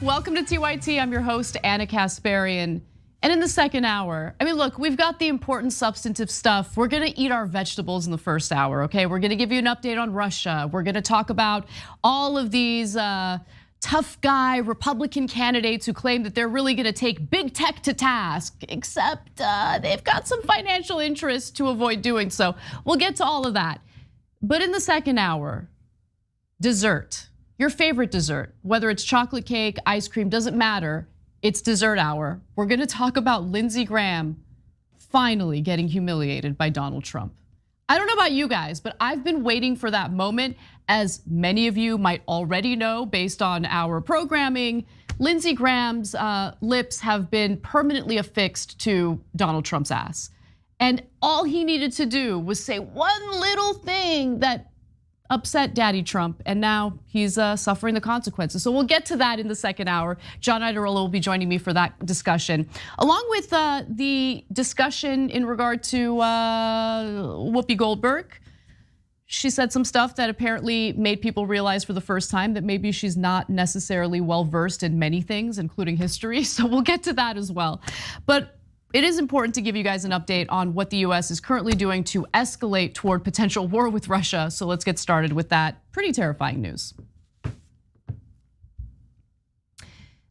Welcome to TYT. I'm your host, Anna Kasparian. And in the second hour, look, we've got the important substantive stuff. We're gonna eat our vegetables in the first hour, okay? We're gonna give you an update on Russia. We're gonna talk about all of these tough guy Republican candidates who claim that they're really gonna take big tech to task, except they've got some financial interests to avoid doing so. We'll get to all of that. But in the second hour, dessert, your favorite dessert, whether it's chocolate cake, ice cream, doesn't matter. It's dessert hour. We're gonna talk about Lindsey Graham finally getting humiliated by Donald Trump. I don't know about you guys, but I've been waiting for that moment. As many of you might already know based on our programming, Lindsey Graham's lips have been permanently affixed to Donald Trump's ass. And all he needed to do was say one little thing that upset Daddy Trump, and now he's suffering the consequences. So we'll get to that in the second hour. John Iadarola will be joining me for that discussion, along with the discussion in regard to Whoopi Goldberg. She said some stuff that apparently made people realize for the first time that maybe she's not necessarily well-versed in many things, including history. So we'll get to that as well. But it is important to give you guys an update on what the US is currently doing to escalate toward potential war with Russia. So let's get started with that pretty terrifying news.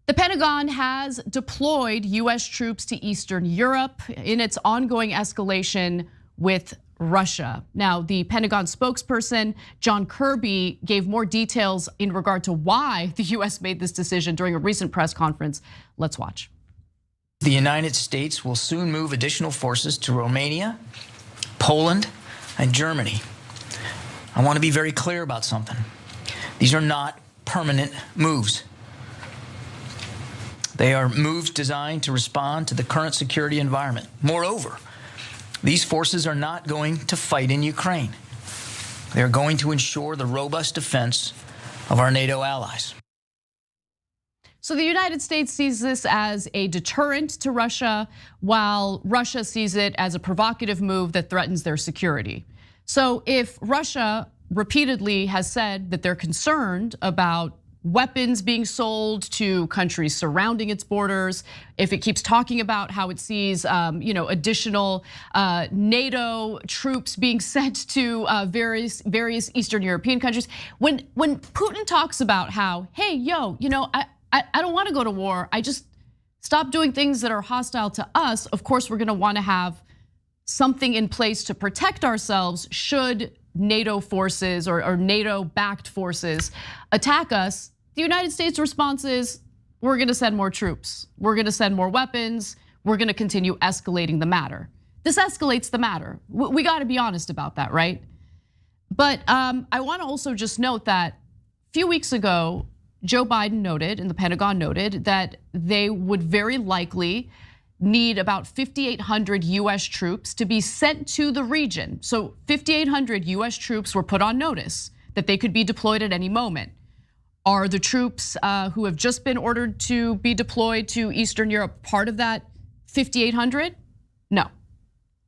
The Pentagon has deployed US troops to Eastern Europe in its ongoing escalation with Russia. Now, the Pentagon spokesperson, John Kirby, gave more details in regard to why the US made this decision during a recent press conference. Let's watch. The United States will soon move additional forces to Romania, Poland, and Germany. I want to be very clear about something. These are not permanent moves. They are moves designed to respond to the current security environment. Moreover, these forces are not going to fight in Ukraine. They're going to ensure the robust defense of our NATO allies. So the United States sees this as a deterrent to Russia, while Russia sees it as a provocative move that threatens their security. So if Russia repeatedly has said that they're concerned about weapons being sold to countries surrounding its borders, if it keeps talking about how it sees additional NATO troops being sent to various Eastern European countries, when Putin talks about how, hey, I don't want to go to war. I just stop doing things that are hostile to us. Of course, we're going to want to have something in place to protect ourselves should NATO forces or NATO-backed forces attack us. The United States response is, we're going to send more troops. We're going to send more weapons. We're going to continue escalating the matter. This escalates the matter. We got to be honest about that, right? But I want to also just note that a few weeks ago, Joe Biden noted, and the Pentagon noted, that they would very likely need about 5,800 US troops to be sent to the region. So 5,800 US troops were put on notice that they could be deployed at any moment. Are the troops who have just been ordered to be deployed to Eastern Europe part of that 5,800? No.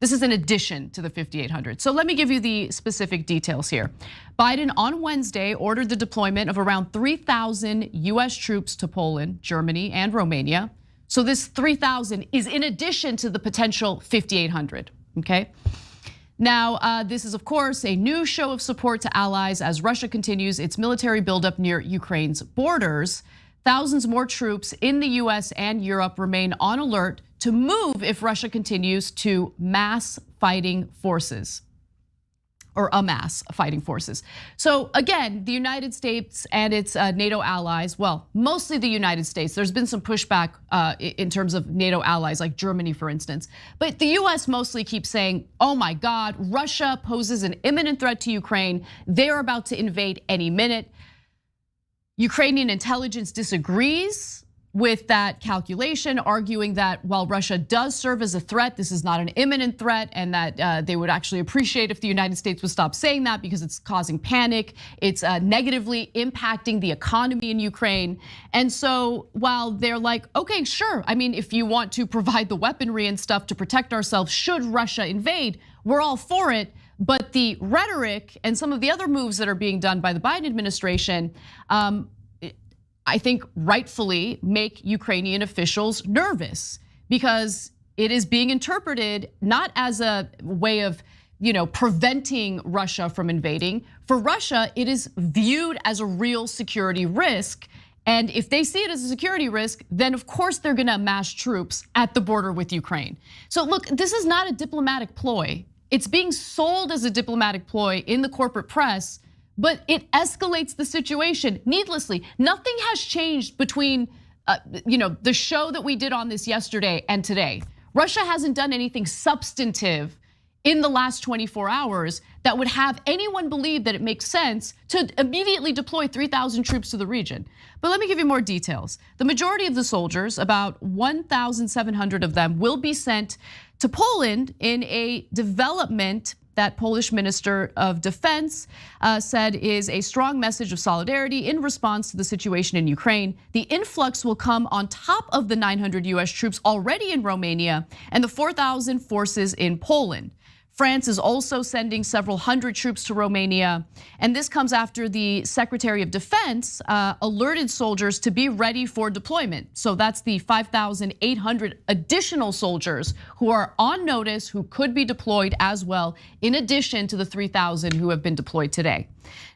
This is in addition to the 5,800. So let me give you the specific details here. Biden on Wednesday ordered the deployment of around 3,000 US troops to Poland, Germany, and Romania. So this 3,000 is in addition to the potential 5,800, okay? Now, this is of course a new show of support to allies as Russia continues its military buildup near Ukraine's borders. Thousands more troops in the US and Europe remain on alert to move if Russia continues to mass fighting forces or amass fighting forces. So again, the United States and its NATO allies, well, mostly the United States. There's been some pushback in terms of NATO allies like Germany, for instance. But the US mostly keeps saying, oh my God, Russia poses an imminent threat to Ukraine. They're about to invade any minute. Ukrainian intelligence disagrees with that calculation, arguing that while Russia does serve as a threat, this is not an imminent threat, and that they would actually appreciate if the United States would stop saying that because it's causing panic. It's negatively impacting the economy in Ukraine. And so while they're like, okay, sure, I mean, if you want to provide the weaponry and stuff to protect ourselves should Russia invade, we're all for it. But the rhetoric and some of the other moves that are being done by the Biden administration I think rightfully make Ukrainian officials nervous because it is being interpreted not as a way of preventing Russia from invading. For Russia, it is viewed as a real security risk. And if they see it as a security risk, then of course they're gonna amass troops at the border with Ukraine. So look, this is not a diplomatic ploy. It's being sold as a diplomatic ploy in the corporate press, but it escalates the situation needlessly. Nothing has changed between the show that we did on this yesterday and today. Russia hasn't done anything substantive in the last 24 hours that would have anyone believe that it makes sense to immediately deploy 3,000 troops to the region. But let me give you more details. The majority of the soldiers, about 1,700 of them, will be sent to Poland in a development that Polish Minister of Defense said is a strong message of solidarity in response to the situation in Ukraine. The influx will come on top of the 900 US troops already in Romania and the 4,000 forces in Poland. France is also sending several hundred troops to Romania, and this comes after the Secretary of Defense alerted soldiers to be ready for deployment. So that's the 5,800 additional soldiers who are on notice who could be deployed as well, in addition to the 3,000 who have been deployed today.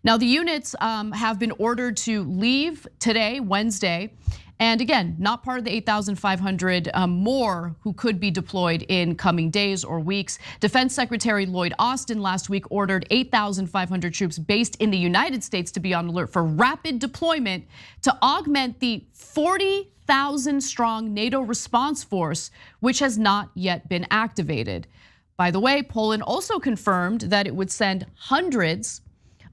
Now the units have been ordered to leave today, Wednesday. And again, not part of the 8,500 more who could be deployed in coming days or weeks. Defense Secretary Lloyd Austin last week ordered 8,500 troops based in the United States to be on alert for rapid deployment to augment the 40,000 strong NATO response force, which has not yet been activated. By the way, Poland also confirmed that it would send hundreds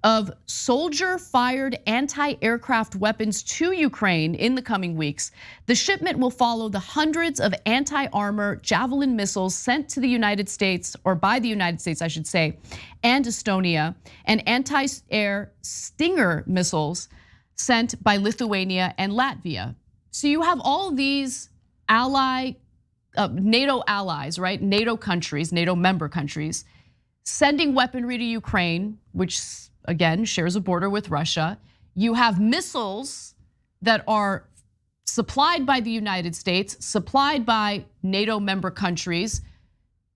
of soldier-fired anti-aircraft weapons to Ukraine in the coming weeks. The shipment will follow the hundreds of anti-armor Javelin missiles sent to the United States, or by the United States, I should say, and Estonia, and anti-air Stinger missiles sent by Lithuania and Latvia. So you have all these NATO allies, right? NATO countries, NATO member countries, sending weaponry to Ukraine, which again shares a border with Russia. You have missiles that are supplied by the United States, supplied by NATO member countries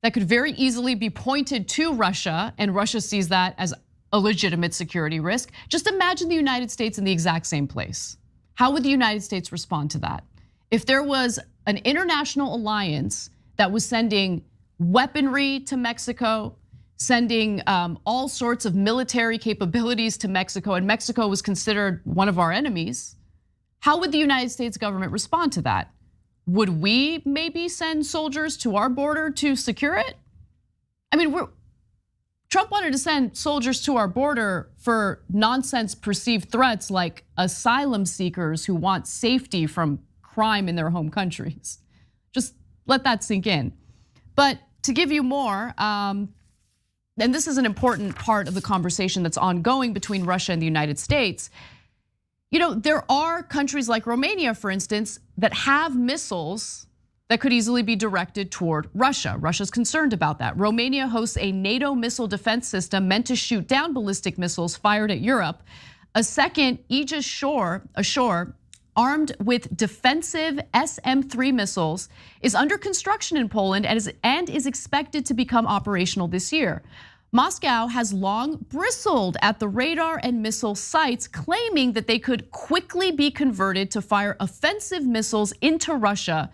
that could very easily be pointed to Russia, and Russia sees that as a legitimate security risk. Just imagine the United States in the exact same place. How would the United States respond to that? If there was an international alliance that was sending weaponry to Mexico, sending all sorts of military capabilities to Mexico, and Mexico was considered one of our enemies, how would the United States government respond to that? Would we maybe send soldiers to our border to secure it? I mean, Trump wanted to send soldiers to our border for nonsense perceived threats like asylum seekers who want safety from crime in their home countries. Just let that sink in. But to give you more, and this is an important part of the conversation that's ongoing between Russia and the United States. There are countries like Romania, for instance, that have missiles that could easily be directed toward Russia. Russia's concerned about that. Romania hosts a NATO missile defense system meant to shoot down ballistic missiles fired at Europe. A second Aegis ashore, armed with defensive SM-3 missiles, is under construction in Poland and is expected to become operational this year. Moscow has long bristled at the radar and missile sites, claiming that they could quickly be converted to fire offensive missiles into Russia,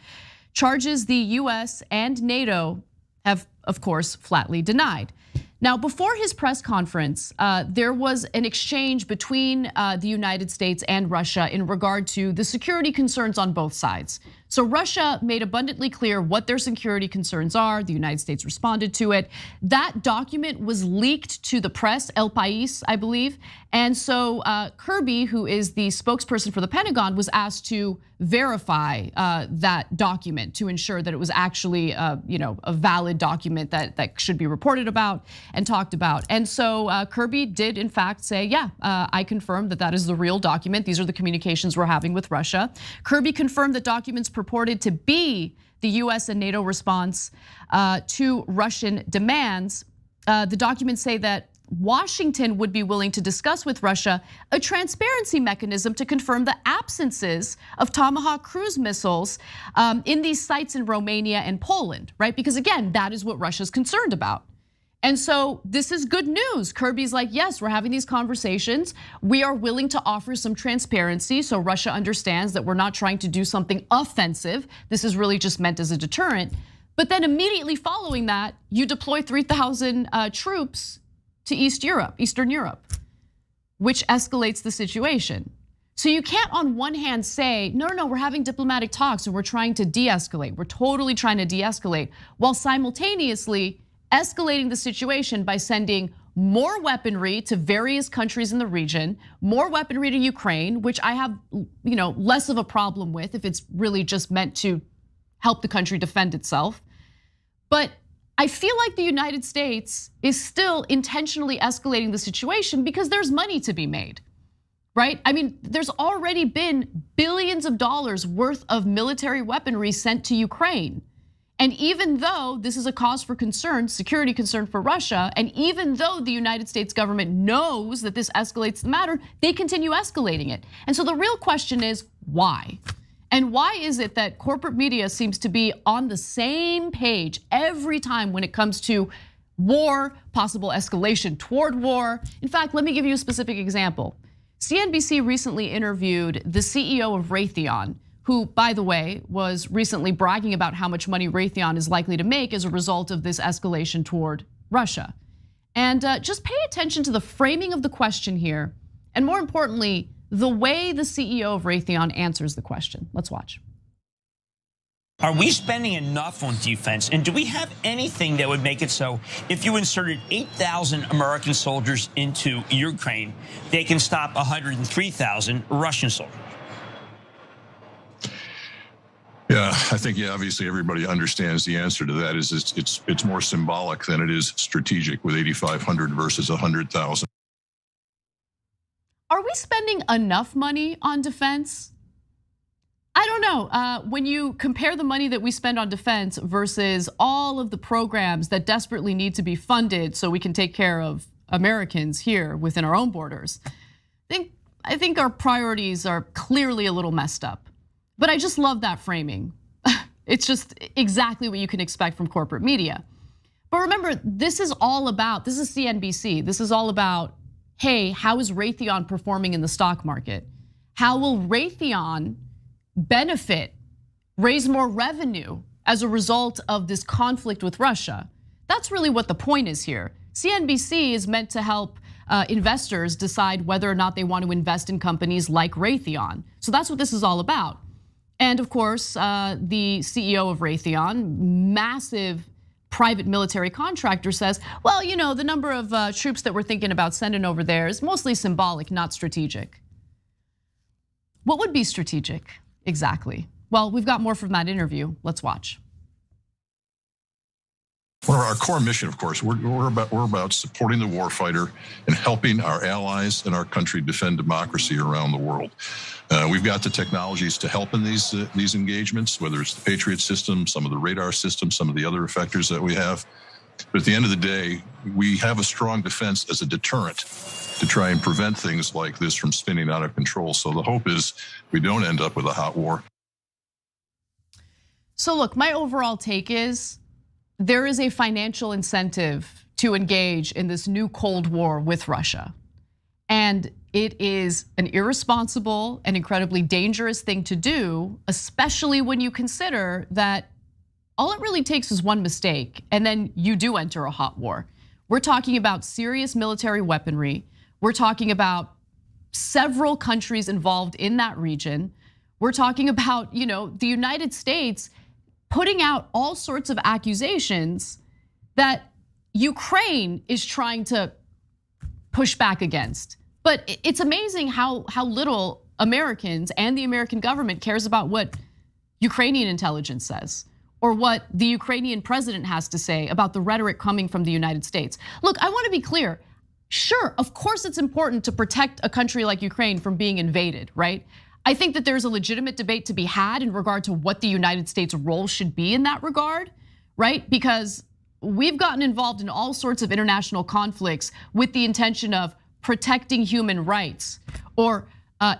charges the US and NATO have, of course, flatly denied. Now, before his press conference, there was an exchange between the United States and Russia in regard to the security concerns on both sides. So Russia made abundantly clear what their security concerns are. The United States responded to it. That document was leaked to the press, El País, I believe. And so Kirby, who is the spokesperson for the Pentagon, was asked to verify that document to ensure that it was actually a valid document that should be reported about and talked about. And so Kirby did in fact say, yeah, I confirm that is the real document. These are the communications we're having with Russia. Kirby confirmed that documents purported to be the US and NATO response to Russian demands. The documents say that Washington would be willing to discuss with Russia a transparency mechanism to confirm the absences of Tomahawk cruise missiles in these sites in Romania and Poland, right? Because again, that is what Russia's concerned about. And so this is good news. Kirby's like, yes, we're having these conversations. We are willing to offer some transparency so Russia understands that we're not trying to do something offensive. This is really just meant as a deterrent. But then immediately following that, you deploy 3,000 troops to Eastern Europe, which escalates the situation. So you can't on one hand say, no, we're having diplomatic talks and we're trying to de-escalate. We're totally trying to de-escalate, while simultaneously escalating the situation by sending more weaponry to various countries in the region, more weaponry to Ukraine, which I have less of a problem with if it's really just meant to help the country defend itself. But I feel like the United States is still intentionally escalating the situation because there's money to be made, right? I mean, there's already been billions of dollars worth of military weaponry sent to Ukraine. And even though this is a cause for concern, security concern for Russia, and even though the United States government knows that this escalates the matter, they continue escalating it. And so the real question is why? And why is it that corporate media seems to be on the same page every time when it comes to war, possible escalation toward war? In fact, let me give you a specific example. CNBC recently interviewed the CEO of Raytheon, who, by the way, was recently bragging about how much money Raytheon is likely to make as a result of this escalation toward Russia. And just pay attention to the framing of the question here, and more importantly, the way the CEO of Raytheon answers the question. Let's watch. Are we spending enough on defense? And do we have anything that would make it so if you inserted 8,000 American soldiers into Ukraine, they can stop 103,000 Russian soldiers? Yeah, I think obviously everybody understands the answer to that is it's more symbolic than it is strategic with 8,500 versus 100,000. Are we spending enough money on defense? I don't know. When you compare the money that we spend on defense versus all of the programs that desperately need to be funded so we can take care of Americans here within our own borders, I think our priorities are clearly a little messed up. But I just love that framing. It's just exactly what you can expect from corporate media. But remember, this is CNBC. This is all about, hey, how is Raytheon performing in the stock market? How will Raytheon benefit, raise more revenue as a result of this conflict with Russia? That's really what the point is here. CNBC is meant to help investors decide whether or not they want to invest in companies like Raytheon. So that's what this is all about. And of course, the CEO of Raytheon, massive private military contractor, says, well, the number of troops that we're thinking about sending over there is mostly symbolic, not strategic. What would be strategic exactly? Well, we've got more from that interview. Let's watch. Well, our core mission, of course, we're about supporting the warfighter and helping our allies and our country defend democracy around the world. We've got the technologies to help in these engagements, whether it's the Patriot system, some of the radar systems, some of the other effectors that we have. But at the end of the day, we have a strong defense as a deterrent to try and prevent things like this from spinning out of control. So the hope is we don't end up with a hot war. So look, my overall take is there is a financial incentive to engage in this new Cold War with Russia. And it is an irresponsible and incredibly dangerous thing to do, especially when you consider that all it really takes is one mistake and then you do enter a hot war. We're talking about serious military weaponry. We're talking about several countries involved in that region. We're talking about, the United States putting out all sorts of accusations that Ukraine is trying to push back against. But it's amazing how little Americans and the American government cares about what Ukrainian intelligence says or what the Ukrainian president has to say about the rhetoric coming from the United States. Look, I want to be clear. Sure, of course it's important to protect a country like Ukraine from being invaded, right? I think that there's a legitimate debate to be had in regard to what the United States role should be in that regard, right? Because we've gotten involved in all sorts of international conflicts with the intention of protecting human rights or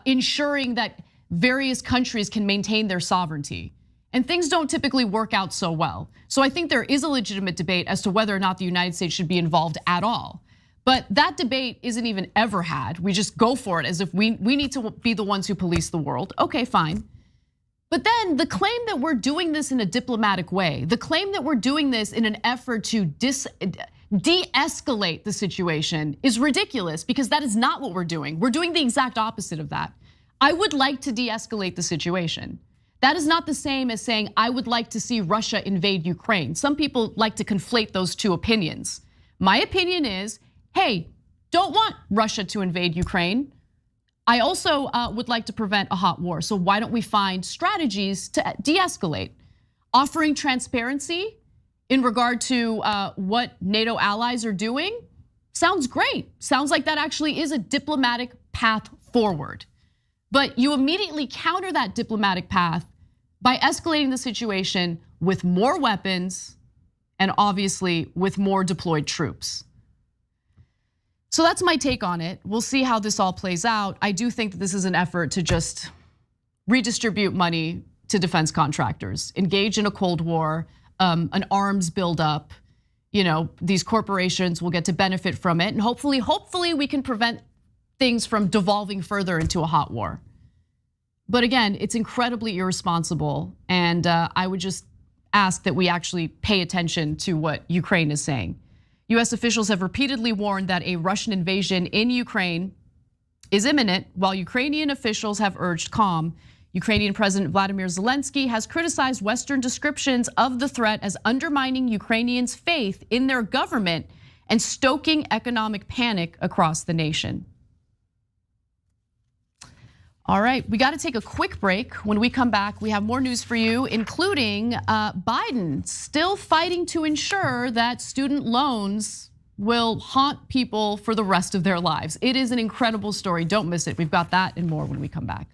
ensuring that various countries can maintain their sovereignty. And things don't typically work out so well. So I think there is a legitimate debate as to whether or not the United States should be involved at all. But that debate isn't even ever had. We just go for it as if we need to be the ones who police the world. Okay, fine. But then the claim that we're doing this in a diplomatic way, the claim that we're doing this in an effort to de-escalate the situation is ridiculous, because that is not what we're doing. We're doing the exact opposite of that. I would like to de-escalate the situation. That is not the same as saying I would like to see Russia invade Ukraine. Some people like to conflate those two opinions. My opinion is, hey, don't want Russia to invade Ukraine. I also would like to prevent a hot war. So why don't we find strategies to de-escalate? Offering transparency in regard to what NATO allies are doing sounds great. Sounds like that actually is a diplomatic path forward. But you immediately counter that diplomatic path by escalating the situation with more weapons and obviously with more deployed troops. So that's my take on it. We'll see how this all plays out. I do think that this is an effort to just redistribute money to defense contractors, engage in a Cold War, an arms buildup. These corporations will get to benefit from it, and hopefully we can prevent things from devolving further into a hot war. But again, it's incredibly irresponsible, and I would just ask that we actually pay attention to what Ukraine is saying. US officials have repeatedly warned that a Russian invasion in Ukraine is imminent, while Ukrainian officials have urged calm. Ukrainian President Vladimir Zelensky has criticized Western descriptions of the threat as undermining Ukrainians' faith in their government and stoking economic panic across the nation. All right, we got to take a quick break. When we come back, we have more news for you, including Biden still fighting to ensure that student loans will haunt people for the rest of their lives. It is an incredible story. Don't miss it. We've got that and more when we come back.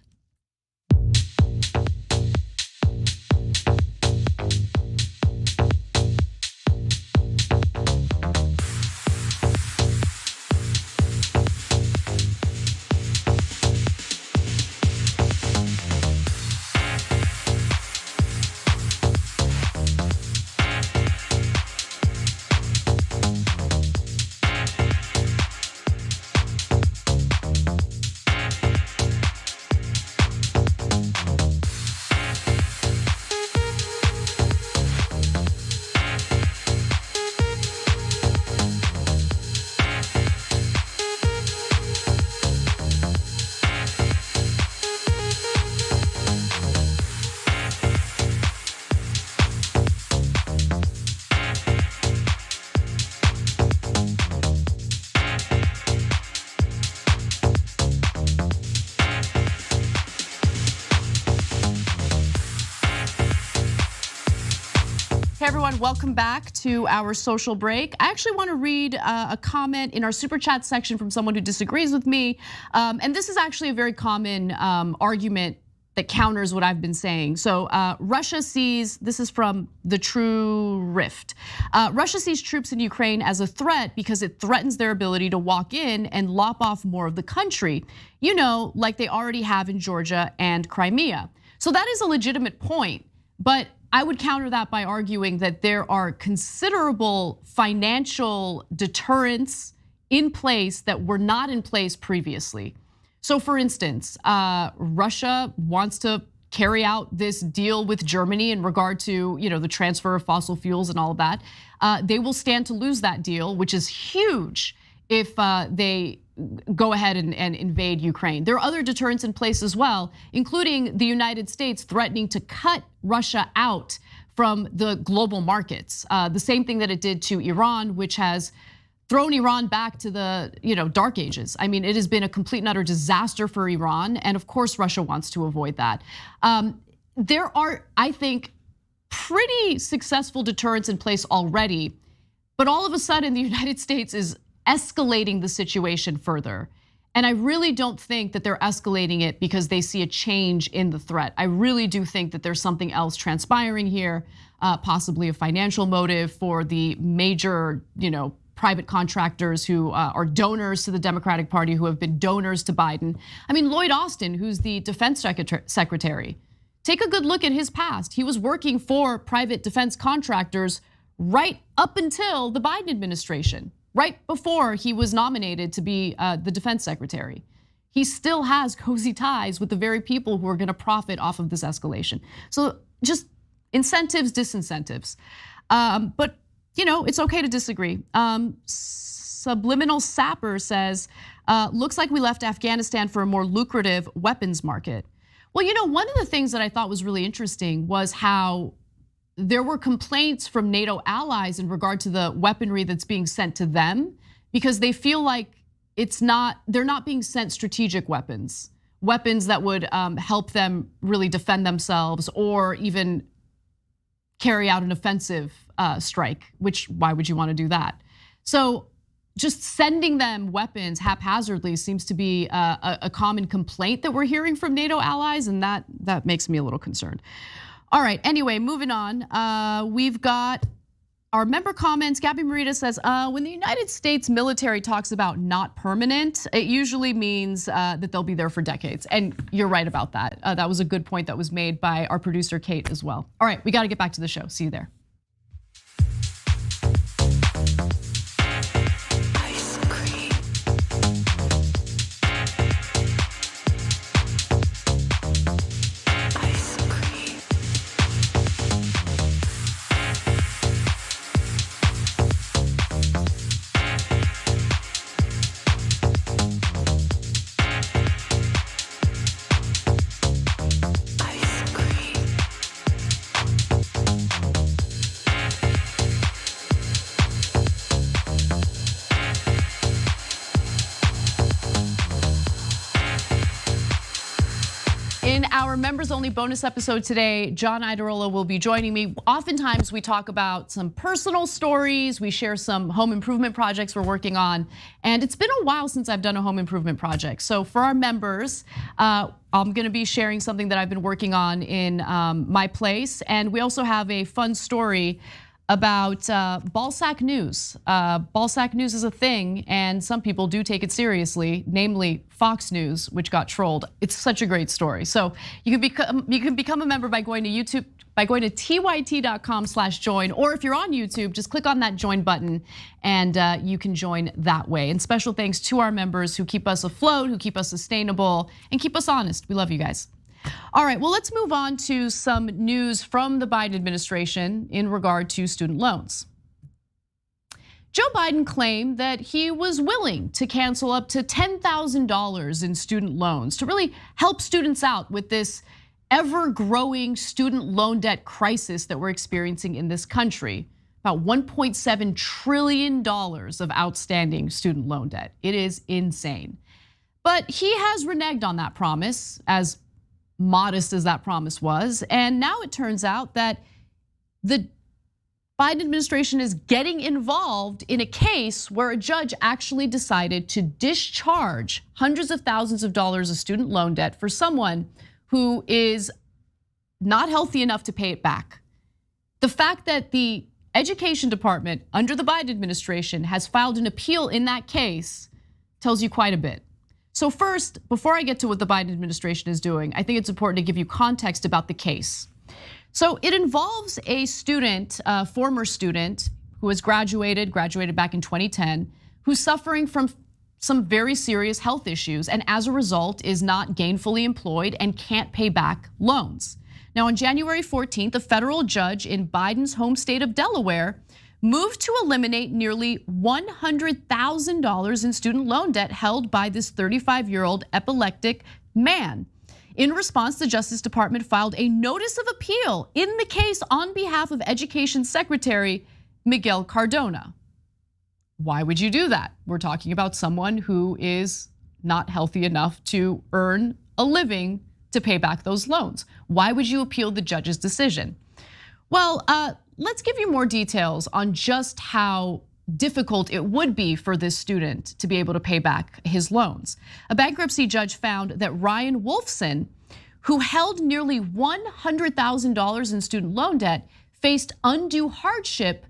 Hey everyone, welcome back to our social break. I actually want to read a comment in our super chat section from someone who disagrees with me. And this is actually a very common argument that counters what I've been saying. So Russia sees, this is from the True Rift. Russia sees troops in Ukraine as a threat because it threatens their ability to walk in and lop off more of the country, like they already have in Georgia and Crimea. So that is a legitimate point, but I would counter that by arguing that there are considerable financial deterrents in place that were not in place previously. So for instance, Russia wants to carry out this deal with Germany in regard to the transfer of fossil fuels and all of that. They will stand to lose that deal, which is huge if they go ahead and invade Ukraine. There are other deterrents in place as well, including the United States threatening to cut Russia out from the global markets. The same thing that it did to Iran, which has thrown Iran back to the dark ages. I mean, it has been a complete and utter disaster for Iran, and of course Russia wants to avoid that. There are, I think, pretty successful deterrents in place already, but all of a sudden the United States is escalating the situation further. And I really don't think that they're escalating it because they see a change in the threat. I really do think that there's something else transpiring here, possibly a financial motive for the major, private contractors who are donors to the Democratic Party, who have been donors to Biden. I mean, Lloyd Austin, who's the defense secretary, take a good look at his past. He was working for private defense contractors right up until the Biden administration, right before he was nominated to be the defense secretary. He still has cozy ties with the very people who are gonna profit off of this escalation. So just incentives, disincentives. But it's okay to disagree. Subliminal Sapper says, looks like we left Afghanistan for a more lucrative weapons market. Well, one of the things that I thought was really interesting was how there were complaints from NATO allies in regard to the weaponry that's being sent to them, because they feel like they're not being sent strategic weapons that would help them really defend themselves or even carry out an offensive strike, which why would you want to do that? So just sending them weapons haphazardly seems to be a common complaint that we're hearing from NATO allies, and that makes me a little concerned. All right, anyway, moving on. We've got our member comments. Gabby Marita says, when the United States military talks about not permanent, it usually means that they'll be there for decades. And you're right about that. That was a good point that was made by our producer, Kate, as well. All right, we gotta get back to the show. See you there. In our members only bonus episode today, John Idarola will be joining me. Oftentimes we talk about some personal stories, we share some home improvement projects we're working on, and it's been a while since I've done a home improvement project. So for our members, I'm gonna be sharing something that I've been working on in my place, and we also have a fun story about ballsack news. Ballsack news is a thing, and some people do take it seriously, namely Fox News, which got trolled. It's such a great story. So you can become a member by going to YouTube, by going to tyt.com/join, or if you're on YouTube, just click on that join button and you can join that way. And special thanks to our members who keep us afloat, who keep us sustainable, and keep us honest. We love you guys. All right, well, let's move on to some news from the Biden administration in regard to student loans. Joe Biden claimed that he was willing to cancel up to $10,000 in student loans to really help students out with this ever-growing student loan debt crisis that we're experiencing in this country. About $1.7 trillion of outstanding student loan debt. It is insane. But he has reneged on that promise, as modest as that promise was. And now it turns out that the Biden administration is getting involved in a case where a judge actually decided to discharge hundreds of thousands of dollars of student loan debt for someone who is not healthy enough to pay it back. The fact that the Education Department under the Biden administration has filed an appeal in that case tells you quite a bit. So first, before I get to what the Biden administration is doing, I think it's important to give you context about the case. So it involves a student, a former student who has graduated back in 2010, who's suffering from some very serious health issues and as a result is not gainfully employed and can't pay back loans. Now on January 14th, a federal judge in Biden's home state of Delaware moved to eliminate nearly $100,000 in student loan debt held by this 35-year-old epileptic man. In response, the Justice Department filed a notice of appeal in the case on behalf of Education Secretary Miguel Cardona. Why would you do that? We're talking about someone who is not healthy enough to earn a living to pay back those loans. Why would you appeal the judge's decision? Well, let's give you more details on just how difficult it would be for this student to be able to pay back his loans. A bankruptcy judge found that Ryan Wolfson, who held nearly $100,000 in student loan debt, faced undue hardship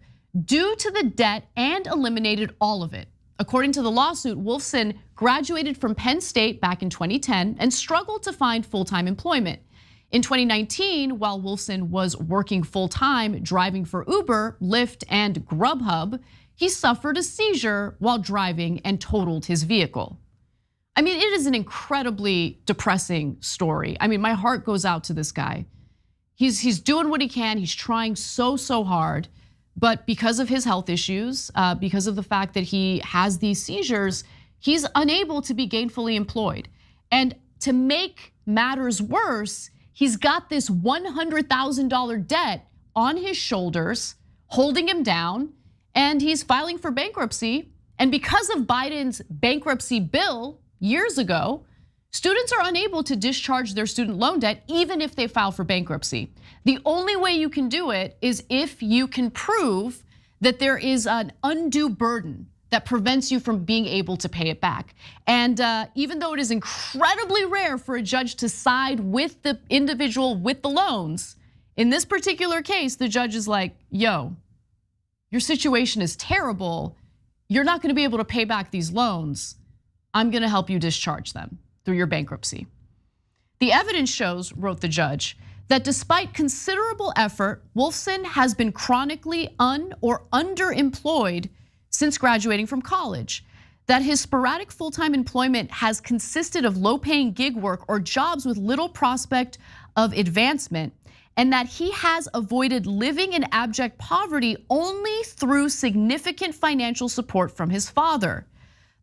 due to the debt and eliminated all of it. According to the lawsuit, Wolfson graduated from Penn State back in 2010 and struggled to find full-time employment. In 2019, while Wolfson was working full-time driving for Uber, Lyft, and Grubhub, he suffered a seizure while driving and totaled his vehicle. I mean, it is an incredibly depressing story. I mean, my heart goes out to this guy. He's doing what he can. He's trying so hard, but because of his health issues, because of the fact that he has these seizures, he's unable to be gainfully employed. And to make matters worse, he's got this $100,000 debt on his shoulders, holding him down, and he's filing for bankruptcy. And because of Biden's bankruptcy bill years ago, students are unable to discharge their student loan debt even if they file for bankruptcy. The only way you can do it is if you can prove that there is an undue burden that prevents you from being able to pay it back. And even though it is incredibly rare for a judge to side with the individual with the loans, in this particular case, the judge is like, yo, your situation is terrible. You're not gonna be able to pay back these loans. I'm gonna help you discharge them through your bankruptcy. The evidence shows, wrote the judge, that despite considerable effort, Wolfson has been chronically or underemployed since graduating from college, that his sporadic full-time employment has consisted of low-paying gig work or jobs with little prospect of advancement, and that he has avoided living in abject poverty only through significant financial support from his father.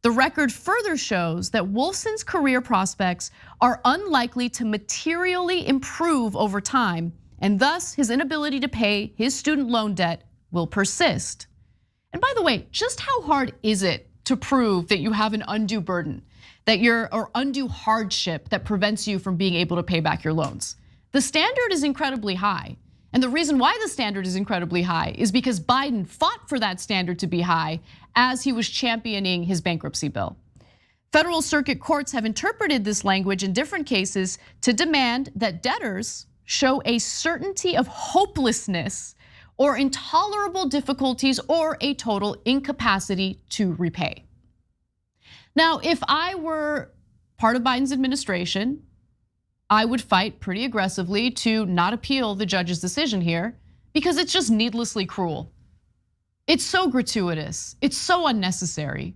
The record further shows that Wolfson's career prospects are unlikely to materially improve over time, and thus his inability to pay his student loan debt will persist. And by the way, just how hard is it to prove that you have an undue burden, or undue hardship that prevents you from being able to pay back your loans? The standard is incredibly high. And the reason why the standard is incredibly high is because Biden fought for that standard to be high as he was championing his bankruptcy bill. Federal circuit courts have interpreted this language in different cases to demand that debtors show a certainty of hopelessness or intolerable difficulties or a total incapacity to repay. Now, if I were part of Biden's administration, I would fight pretty aggressively to not appeal the judge's decision here because it's just needlessly cruel. It's so gratuitous, it's so unnecessary.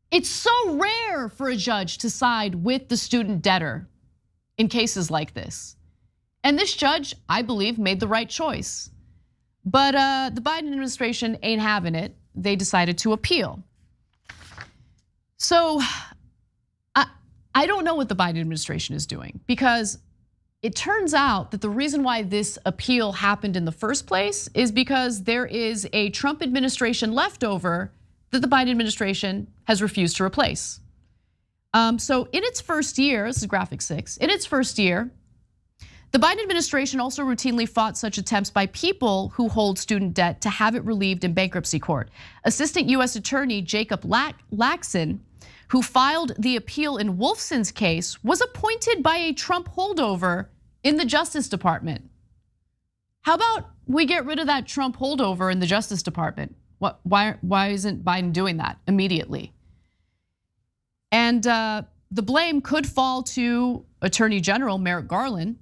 It's so rare for a judge to side with the student debtor in cases like this. And this judge, I believe, made the right choice. But the Biden administration ain't having it. They decided to appeal. So I don't know what the Biden administration is doing, because it turns out that the reason why this appeal happened in the first place is because there is a Trump administration leftover that the Biden administration has refused to replace. So in its first year, this is graphic 6, in its first year, the Biden administration also routinely fought such attempts by people who hold student debt to have it relieved in bankruptcy court. Assistant US Attorney Jacob Laxon, who filed the appeal in Wolfson's case, was appointed by a Trump holdover in the Justice Department. How about we get rid of that Trump holdover in the Justice Department? Why isn't Biden doing that immediately? And the blame could fall to Attorney General Merrick Garland,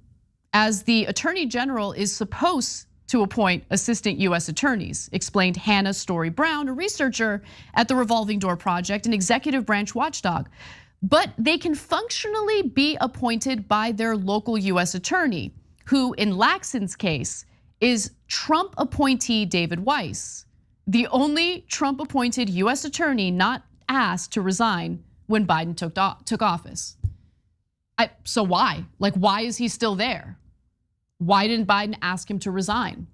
as the Attorney General is supposed to appoint assistant US attorneys, explained Hannah Story Brown, a researcher at the Revolving Door Project, an executive branch watchdog. But they can functionally be appointed by their local US attorney, who in Laxon's case is Trump appointee David Weiss, the only Trump appointed US attorney not asked to resign when Biden took office. So why? Like, why is he still there? Why didn't Biden ask him to resign?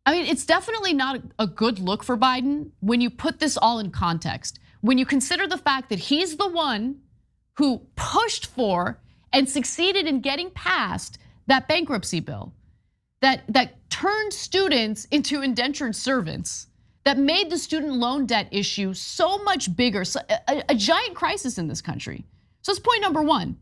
I mean, it's definitely not a good look for Biden when you put this all in context. When you consider the fact that he's the one who pushed for and succeeded in getting past that bankruptcy bill that turned students into indentured servants, that made the student loan debt issue so much bigger, a giant crisis in this country. So that's point number one.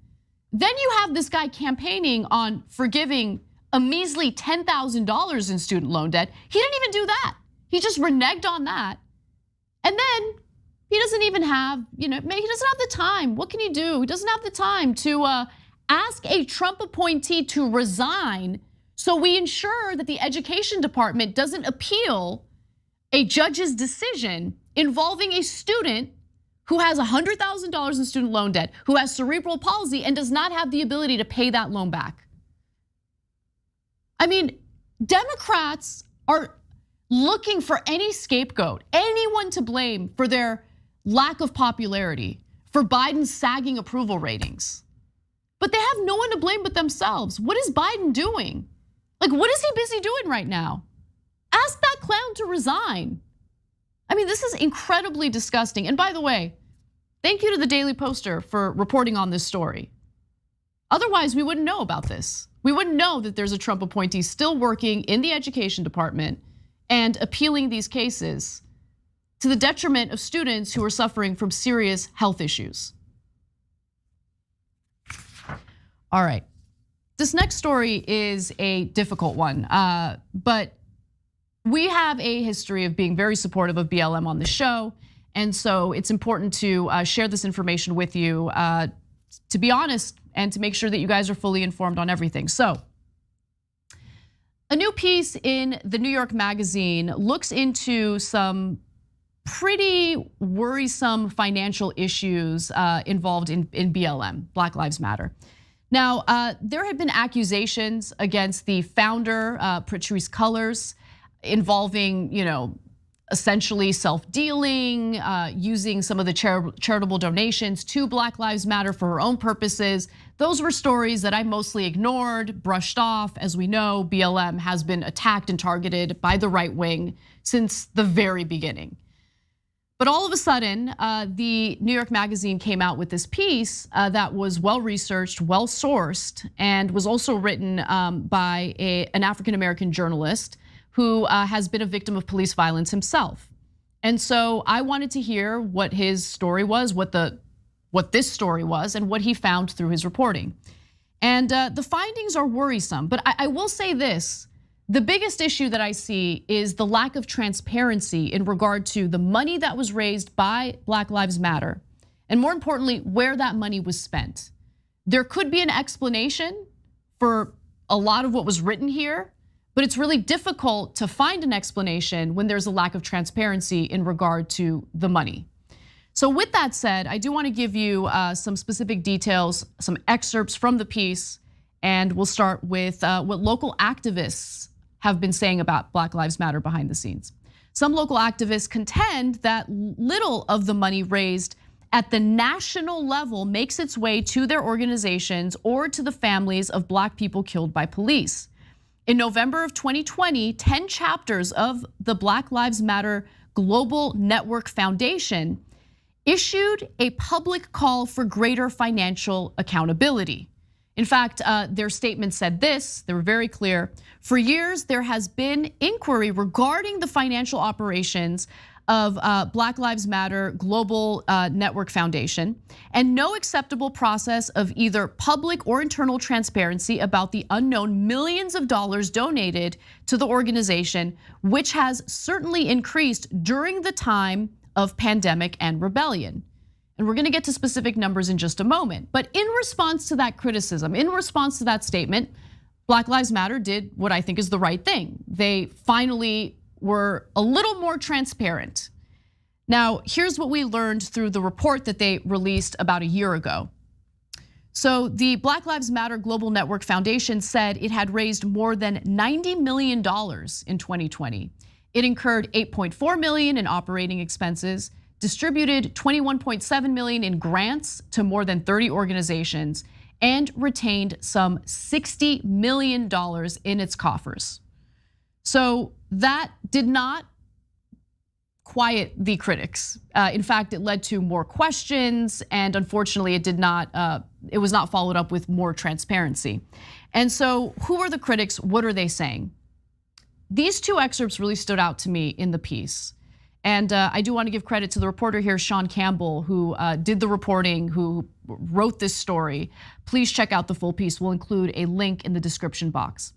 Then you have this guy campaigning on forgiving a measly $10,000 in student loan debt. He didn't even do that. He just reneged on that. And then he doesn't even have, he doesn't have the time. What can he do? He doesn't have the time to ask a Trump appointee to resign so we ensure that the education department doesn't appeal a judge's decision involving a student who has $100,000 in student loan debt, who has cerebral palsy and does not have the ability to pay that loan back. I mean, Democrats are looking for any scapegoat, anyone to blame for their lack of popularity, for Biden's sagging approval ratings. But they have no one to blame but themselves. What is Biden doing? Like, what is he busy doing right now? Ask that clown to resign. I mean, this is incredibly disgusting. And by the way, thank you to the Daily Poster for reporting on this story. Otherwise, we wouldn't know about this. We wouldn't know that there's a Trump appointee still working in the education department and appealing these cases to the detriment of students who are suffering from serious health issues. All right, this next story is a difficult one, but we have a history of being very supportive of BLM on the show. And so it's important to share this information with you, to be honest, and to make sure that you guys are fully informed on everything. So a new piece in the New York Magazine looks into some pretty worrisome financial issues involved in BLM, Black Lives Matter. Now, there have been accusations against the founder, Patrisse Cullors, involving, essentially self-dealing, using some of the charitable donations to Black Lives Matter for her own purposes. Those were stories that I mostly ignored, brushed off. As we know, BLM has been attacked and targeted by the right wing since the very beginning. But all of a sudden, the New York Magazine came out with this piece that was well-researched, well-sourced, and was also written by an African-American journalist who has been a victim of police violence himself. And so I wanted to hear what his story was, what this story was, and what he found through his reporting. And the findings are worrisome, but I will say this. The biggest issue that I see is the lack of transparency in regard to the money that was raised by Black Lives Matter, and more importantly, where that money was spent. There could be an explanation for a lot of what was written here, but it's really difficult to find an explanation when there's a lack of transparency in regard to the money. So with that said, I do want to give you some specific details, some excerpts from the piece, and we'll start with what local activists have been saying about Black Lives Matter behind the scenes. Some local activists contend that little of the money raised at the national level makes its way to their organizations or to the families of Black people killed by police. In November of 2020, 10 chapters of the Black Lives Matter Global Network Foundation issued a public call for greater financial accountability. In fact, their statement said this, they were very clear. For years, there has been inquiry regarding the financial operations of Black Lives Matter Global Network Foundation, and no acceptable process of either public or internal transparency about the unknown millions of dollars donated to the organization, which has certainly increased during the time of pandemic and rebellion. And we're gonna get to specific numbers in just a moment. But in response to that criticism, in response to that statement, Black Lives Matter did what I think is the right thing. They finally were a little more transparent. Now, here's what we learned through the report that they released about a year ago. So the Black Lives Matter Global Network Foundation said it had raised more than $90 million in 2020. It incurred $8.4 million in operating expenses, distributed $21.7 million in grants to more than 30 organizations, and retained some $60 million in its coffers. So that did not quiet the critics. In fact, it led to more questions, and unfortunately, it was not followed up with more transparency. And so, who are the critics? What are they saying? These two excerpts really stood out to me in the piece. And I do want to give credit to the reporter here, Sean Campbell, who did the reporting, who wrote this story. Please check out the full piece. We'll include a link in the description box.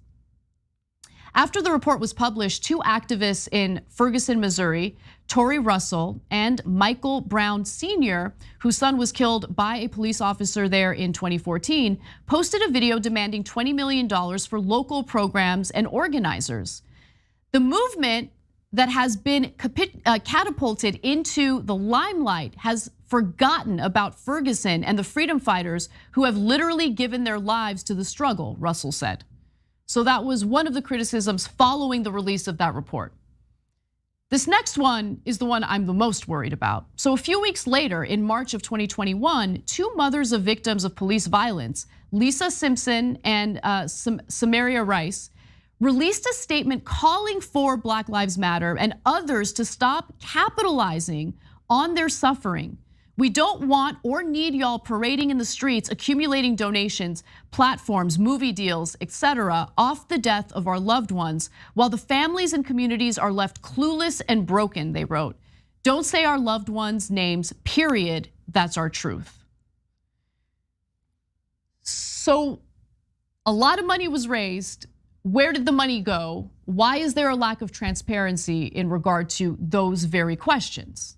After the report was published, 2 activists in Ferguson, Missouri, Tori Russell and Michael Brown Sr., whose son was killed by a police officer there in 2014, posted a video demanding $20 million for local programs and organizers. The movement that has been catapulted into the limelight has forgotten about Ferguson and the freedom fighters who have literally given their lives to the struggle, Russell said. So that was one of the criticisms following the release of that report. This next one is the one I'm the most worried about. So a few weeks later, in March of 2021, 2 mothers of victims of police violence, Lisa Simpson and Samaria Rice, released a statement calling for Black Lives Matter and others to stop capitalizing on their suffering. We don't want or need y'all parading in the streets, accumulating donations, platforms, movie deals, etc., off the death of our loved ones, while the families and communities are left clueless and broken, they wrote. Don't say our loved ones' names, period. That's our truth. So a lot of money was raised. Where did the money go? Why is there a lack of transparency in regard to those very questions?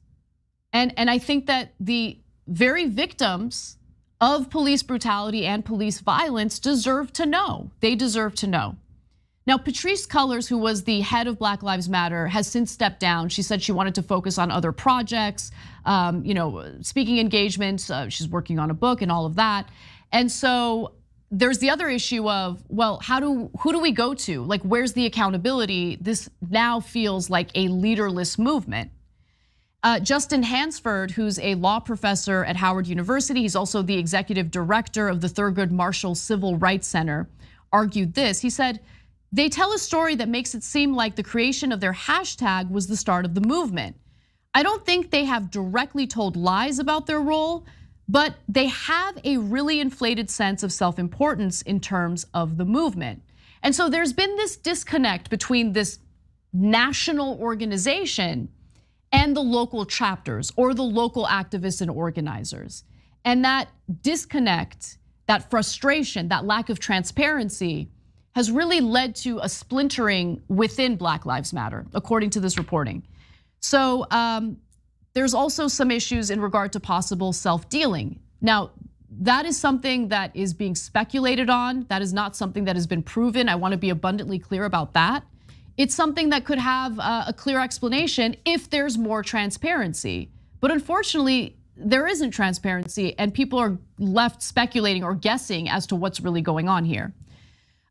And I think that the very victims of police brutality and police violence deserve to know. They deserve to know. Now, Patrisse Cullors, who was the head of Black Lives Matter, has since stepped down. She said she wanted to focus on other projects, speaking engagements. She's working on a book and all of that. And so there's the other issue of, well, who do we go to? Like, where's the accountability? This now feels like a leaderless movement. Justin Hansford, who's a law professor at Howard University, he's also the executive director of the Thurgood Marshall Civil Rights Center, argued this. He said, they tell a story that makes it seem like the creation of their hashtag was the start of the movement. I don't think they have directly told lies about their role, but they have a really inflated sense of self-importance in terms of the movement. And so there's been this disconnect between this national organization and the local chapters or the local activists and organizers. And that disconnect, that frustration, that lack of transparency has really led to a splintering within Black Lives Matter, according to this reporting. So there's also some issues in regard to possible self-dealing. Now, that is something that is being speculated on. That is not something that has been proven. I want to be abundantly clear about that. It's something that could have a clear explanation if there's more transparency. But unfortunately, there isn't transparency and people are left speculating or guessing as to what's really going on here.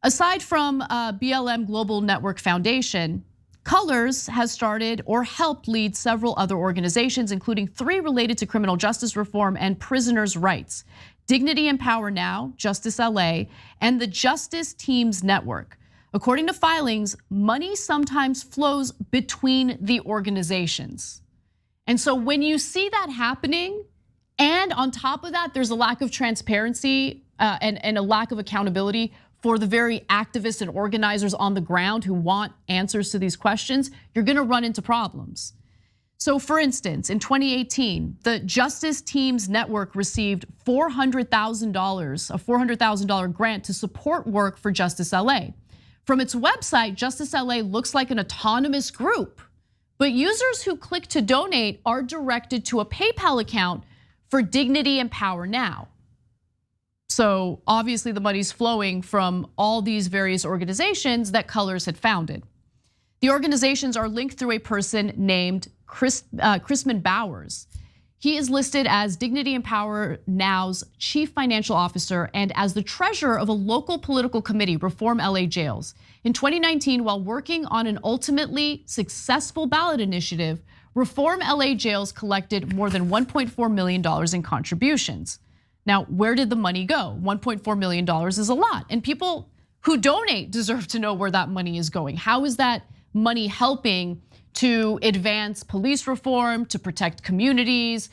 Aside from BLM Global Network Foundation, Cullors has started or helped lead several other organizations, including 3 related to criminal justice reform and prisoners' rights: Dignity and Power Now, Justice LA, and the Justice Teams Network. According to filings, money sometimes flows between the organizations. And so when you see that happening, and on top of that, there's a lack of transparency and a lack of accountability for the very activists and organizers on the ground who want answers to these questions, you're gonna run into problems. So for instance, in 2018, the Justice Teams Network received $400,000, a $400,000 grant to support work for Justice LA. From its website, Justice LA looks like an autonomous group, but users who click to donate are directed to a PayPal account for Dignity and Power Now. So obviously the money's flowing from all these various organizations that Cullors had founded. The organizations are linked through a person named Chrisman Bowers. He is listed as Dignity and Power Now's chief financial officer and as the treasurer of a local political committee, Reform LA Jails. In 2019, while working on an ultimately successful ballot initiative, Reform LA Jails collected more than $1.4 million in contributions. Now, where did the money go? $1.4 million is a lot, and people who donate deserve to know where that money is going. How is that money helping to advance police reform, to protect communities,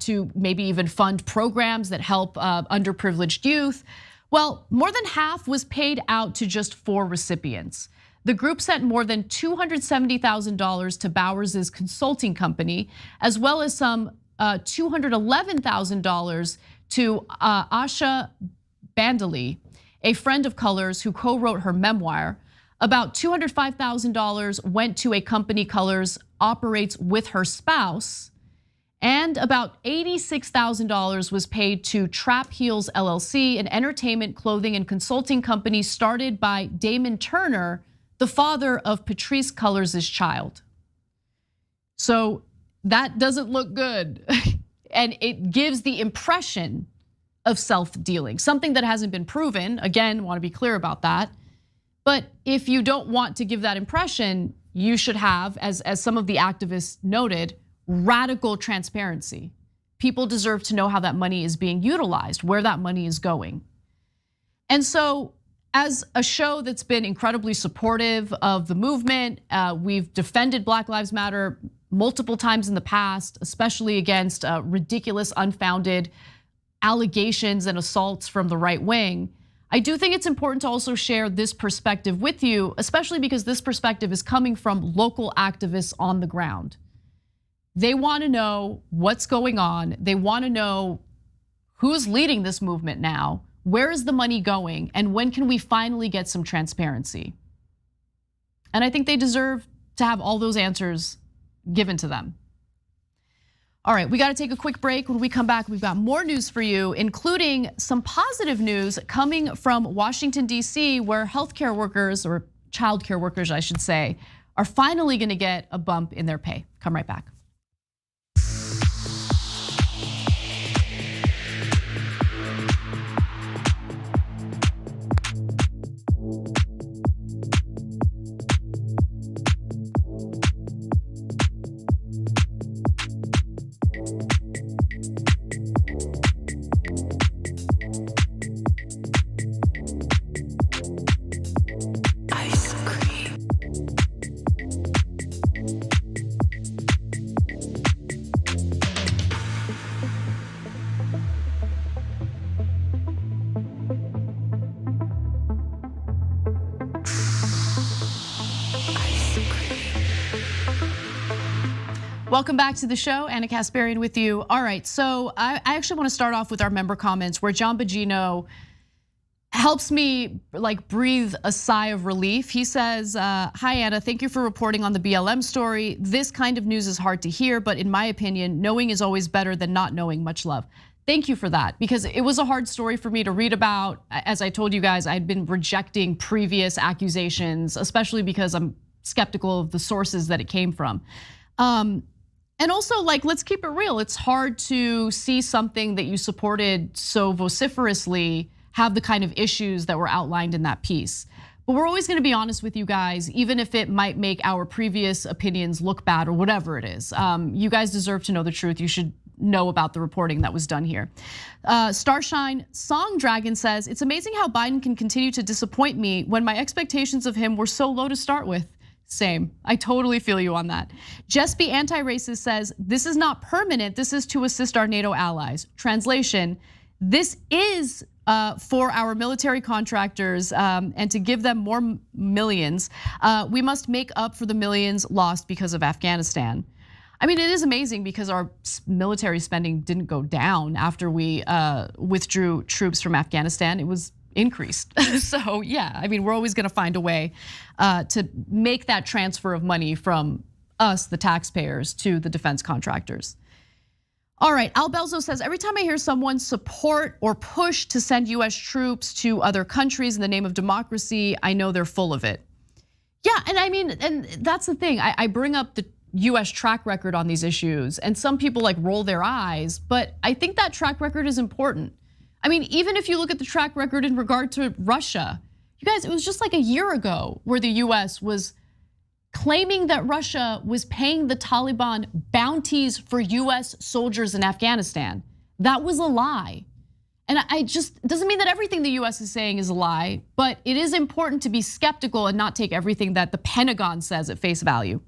to maybe even fund programs that help underprivileged youth? Well, more than half was paid out to just 4 recipients. The group sent more than $270,000 to Bowers' consulting company, as well as some $211,000 to Asha Bandali, a friend of Colors who co-wrote her memoir. About $205,000 went to a company Colors operates with her spouse, and about $86,000 was paid to Trap Heels LLC, an entertainment, clothing, and consulting company started by Damon Turner, the father of Patrisse Cullors' child. So that doesn't look good. And it gives the impression of self-dealing, something that hasn't been proven. Again, want to be clear about that. But if you don't want to give that impression, you should have, as some of the activists noted, radical transparency. People deserve to know how that money is being utilized, where that money is going. And so, as a show that's been incredibly supportive of the movement, we've defended Black Lives Matter multiple times in the past, especially against ridiculous, unfounded allegations and assaults from the right wing. I do think it's important to also share this perspective with you, especially because this perspective is coming from local activists on the ground. They want to know what's going on. They want to know who's leading this movement now, where is the money going, and when can we finally get some transparency? And I think they deserve to have all those answers given to them. All right, we got to take a quick break. When we come back, we've got more news for you, including some positive news coming from Washington, D.C., where healthcare workers, or childcare workers, I should say, are finally going to get a bump in their pay. Come right back. Welcome back to the show. Anna Kasparian with you. All right, so I actually want to start off with our member comments where John Bogino helps me like breathe a sigh of relief. He says, hi Anna, thank you for reporting on the BLM story. This kind of news is hard to hear, but in my opinion, knowing is always better than not knowing. Much love. Thank you for that, because it was a hard story for me to read about. As I told you guys, I'd been rejecting previous accusations, especially because I'm skeptical of the sources that it came from. And also, like, let's keep it real. It's hard to see something that you supported so vociferously have the kind of issues that were outlined in that piece. But we're always gonna be honest with you guys, even if it might make our previous opinions look bad or whatever it is. You guys deserve to know the truth. You should know about the reporting that was done here. Starshine Song Dragon says, it's amazing how Biden can continue to disappoint me when my expectations of him were so low to start with. Same, I totally feel you on that. Just Be Anti-Racist says, this is not permanent, this is to assist our NATO allies. Translation, this is for our military contractors and to give them more millions. We must make up for the millions lost because of Afghanistan. I mean, it is amazing because our military spending didn't go down after we withdrew troops from Afghanistan. It was increased. So yeah, I mean, we're always gonna find a way to make that transfer of money from us, the taxpayers, to the defense contractors. All right, Al Belzo says, every time I hear someone support or push to send US troops to other countries in the name of democracy, I know they're full of it. Yeah, and I mean, and that's the thing, I bring up the US track record on these issues, and some people like roll their eyes, but I think that track record is important. I mean, even if you look at the track record in regard to Russia, you guys, it was just like a year ago where the US was claiming that Russia was paying the Taliban bounties for US soldiers in Afghanistan. That was a lie. And it doesn't mean that everything the US is saying is a lie, but it is important to be skeptical and not take everything that the Pentagon says at face value.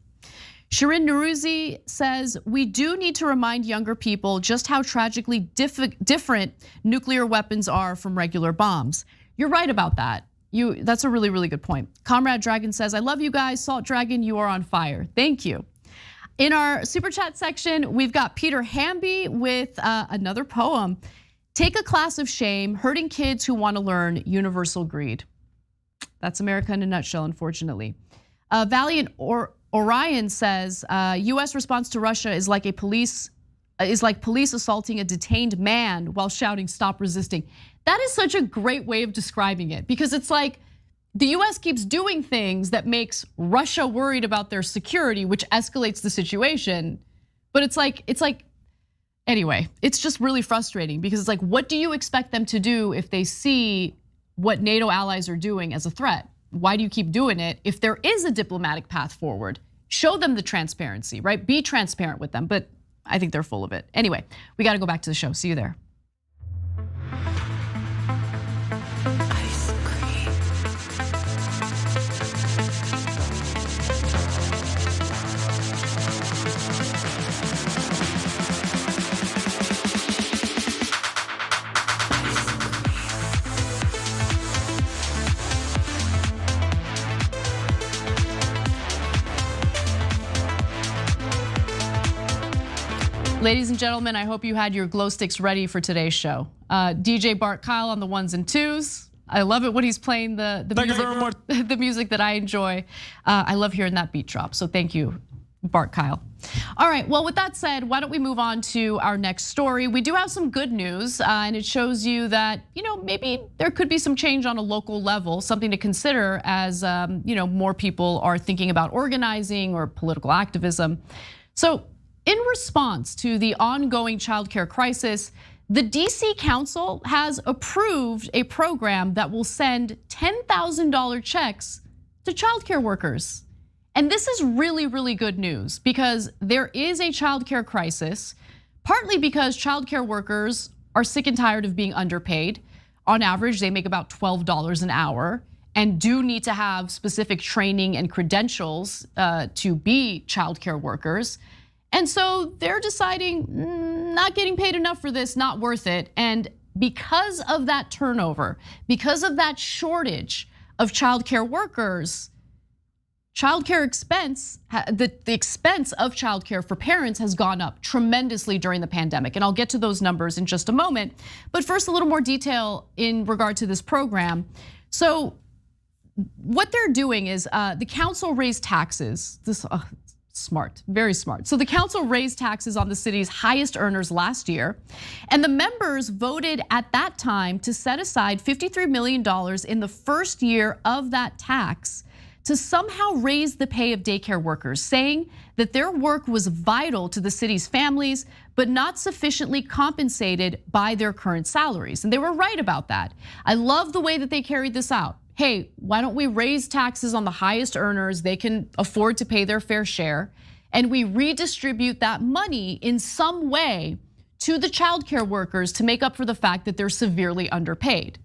Shirin Nuruzi says, we do need to remind younger people just how tragically different nuclear weapons are from regular bombs. You're right about that. That's a really, really good point. Comrade Dragon says, I love you guys. Salt Dragon, you are on fire. Thank you. In our super chat section, we've got Peter Hamby with another poem. Take a class of shame, hurting kids who want to learn universal greed. That's America in a nutshell, unfortunately. Valiant Orion says, US response to Russia is like police assaulting a detained man while shouting, stop resisting. That is such a great way of describing it, because it's like the US keeps doing things that makes Russia worried about their security, which escalates the situation. But it's like, anyway, it's just really frustrating, because it's like, what do you expect them to do if they see what NATO allies are doing as a threat? Why do you keep doing it? If there is a diplomatic path forward, show them the transparency, right? Be transparent with them, but I think they're full of it. Anyway, we gotta go back to the show. See you there. Ladies and gentlemen, I hope you had your glow sticks ready for today's show. DJ Bart Kyle on the ones and twos. I love it when he's playing the music that I enjoy. I love hearing that beat drop, so thank you, Bart Kyle. All right, well, with that said, why don't we move on to our next story? We do have some good news, and it shows you that, maybe there could be some change on a local level, something to consider as, more people are thinking about organizing or political activism. So, in response to the ongoing childcare crisis, the DC Council has approved a program that will send $10,000 checks to childcare workers. And this is really, really good news, because there is a childcare crisis, partly because childcare workers are sick and tired of being underpaid. On average, they make about $12 an hour and do need to have specific training and credentials to be childcare workers. And so they're deciding not getting paid enough for this, not worth it. And because of that turnover, because of that shortage of childcare workers, childcare expense, the expense of childcare for parents has gone up tremendously during the pandemic. And I'll get to those numbers in just a moment. But first, a little more detail in regard to this program. So what they're doing is the council raised taxes. Smart, very smart. So the council raised taxes on the city's highest earners last year, and the members voted at that time to set aside $53 million in the first year of that tax to somehow raise the pay of daycare workers, saying that their work was vital to the city's families, but not sufficiently compensated by their current salaries. And they were right about that. I love the way that they carried this out. Hey, why don't we raise taxes on the highest earners? They can afford to pay their fair share, and we redistribute that money in some way to the childcare workers to make up for the fact that they're severely underpaid.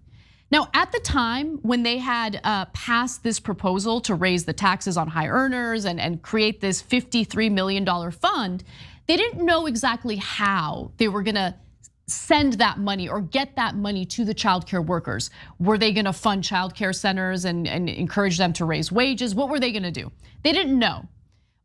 Now, at the time when they had passed this proposal to raise the taxes on high earners and create this $53 million fund, they didn't know exactly how they were gonna send that money or get that money to the childcare workers. Were they gonna fund childcare centers and encourage them to raise wages? What were they gonna do? They didn't know.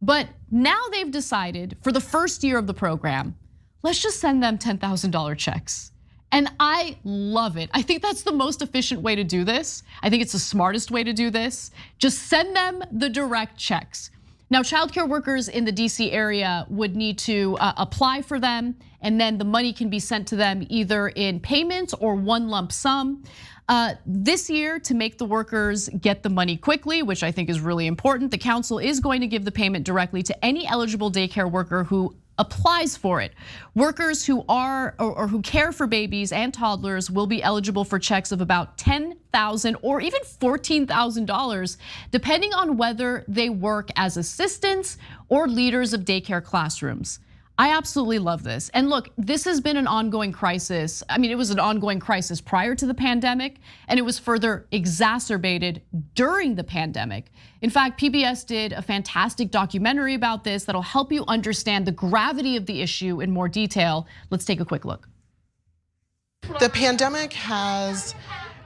But now they've decided for the first year of the program, let's just send them $10,000 checks. And I love it. I think that's the most efficient way to do this. I think it's the smartest way to do this. Just send them the direct checks. Now, childcare workers in the DC area would need to apply for them, and then the money can be sent to them either in payments or one lump sum. This year, to make the workers get the money quickly, which I think is really important, the council is going to give the payment directly to any eligible daycare worker who applies for it. Workers who are or who care for babies and toddlers will be eligible for checks of about $10,000 or even $14,000, depending on whether they work as assistants or leaders of daycare classrooms. I absolutely love this. And look, this has been an ongoing crisis. I mean, it was an ongoing crisis prior to the pandemic, and it was further exacerbated during the pandemic. In fact, PBS did a fantastic documentary about this that'll help you understand the gravity of the issue in more detail. Let's take a quick look. The pandemic has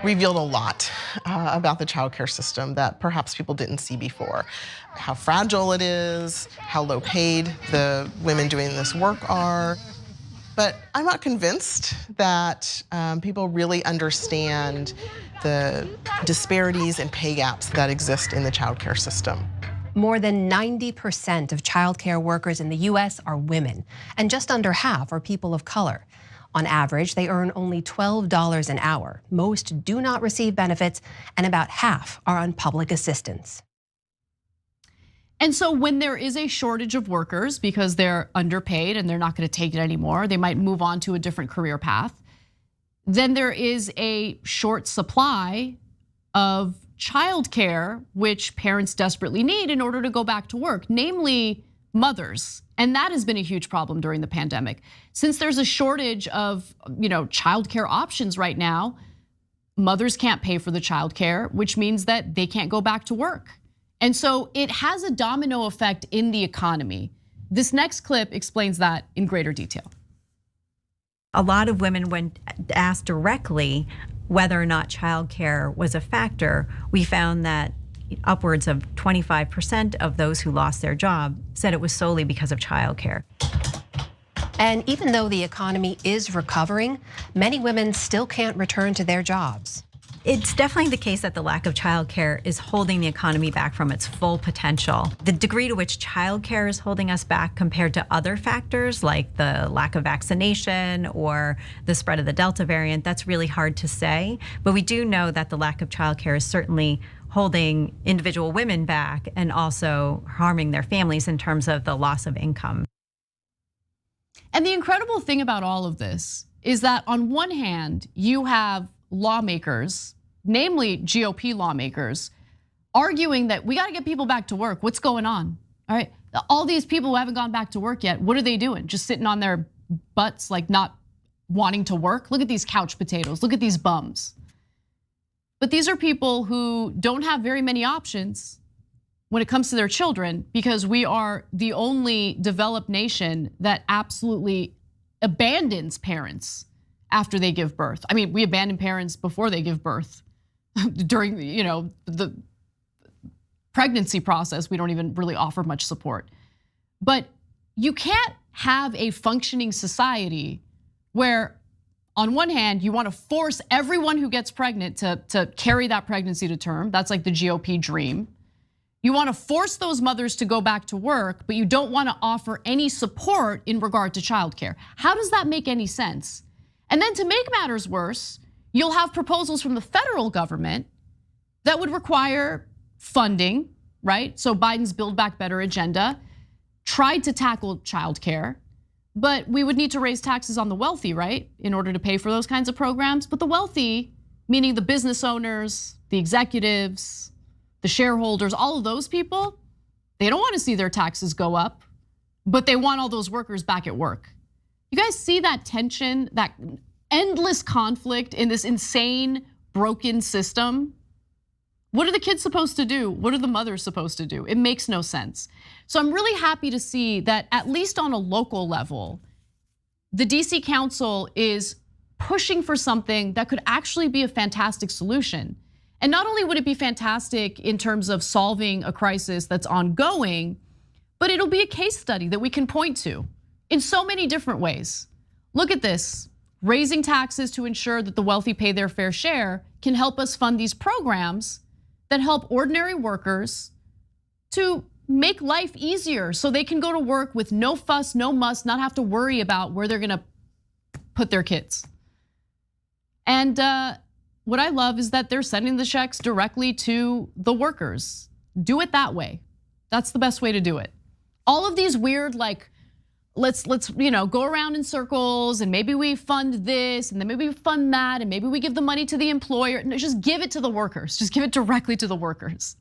revealed a lot about the childcare system that perhaps people didn't see before. How fragile it is, how low paid the women doing this work are. But I'm not convinced that people really understand the disparities and pay gaps that exist in the childcare system. More than 90% of childcare workers in the US are women, and just under half are people of color. On average, they earn only $12 an hour. Most do not receive benefits, and about half are on public assistance. And so when there is a shortage of workers because they're underpaid and they're not going to take it anymore, they might move on to a different career path, then there is a short supply of childcare, which parents desperately need in order to go back to work, namely mothers. And that has been a huge problem during the pandemic. Since there's a shortage of, childcare options right now, mothers can't pay for the childcare, which means that they can't go back to work. And so it has a domino effect in the economy. This next clip explains that in greater detail. A lot of women, when asked directly whether or not childcare was a factor, we found that upwards of 25% of those who lost their job said it was solely because of childcare. And even though the economy is recovering, many women still can't return to their jobs. It's definitely the case that the lack of childcare is holding the economy back from its full potential. The degree to which childcare is holding us back compared to other factors like the lack of vaccination or the spread of the Delta variant, that's really hard to say. But we do know that the lack of childcare is certainly holding individual women back and also harming their families in terms of the loss of income. And the incredible thing about all of this is that on one hand, you have lawmakers, namely GOP lawmakers, arguing that we got to get people back to work. What's going on? All right, all these people who haven't gone back to work yet, what are they doing? Just sitting on their butts, like not wanting to work? Look at these couch potatoes. Look at these bums. But these are people who don't have very many options when it comes to their children, because we are the only developed nation that absolutely abandons parents after they give birth. I mean, we abandon parents before they give birth. During the pregnancy process, we don't even really offer much support. But you can't have a functioning society where on one hand, you want to force everyone who gets pregnant to carry that pregnancy to term. That's like the GOP dream. You want to force those mothers to go back to work, but you don't want to offer any support in regard to childcare. How does that make any sense? And then to make matters worse, you'll have proposals from the federal government that would require funding, right? So Biden's Build Back Better agenda tried to tackle childcare. But we would need to raise taxes on the wealthy, right? In order to pay for those kinds of programs. But the wealthy, meaning the business owners, the executives, the shareholders, all of those people, they don't want to see their taxes go up, but they want all those workers back at work. You guys see that tension, that endless conflict in this insane, broken system? What are the kids supposed to do? What are the mothers supposed to do? It makes no sense. So I'm really happy to see that at least on a local level, the DC Council is pushing for something that could actually be a fantastic solution. And not only would it be fantastic in terms of solving a crisis that's ongoing, but it'll be a case study that we can point to in so many different ways. Look at this. Raising taxes to ensure that the wealthy pay their fair share can help us fund these programs that help ordinary workers to make life easier so they can go to work with no fuss, no muss, not have to worry about where they're gonna put their kids. And what I love is that they're sending the checks directly to the workers. Do it that way. That's the best way to do it. All of these weird, like, let's go around in circles and maybe we fund this and then maybe we fund that and maybe we give the money to the employer. No, just give it to the workers. Just give it directly to the workers.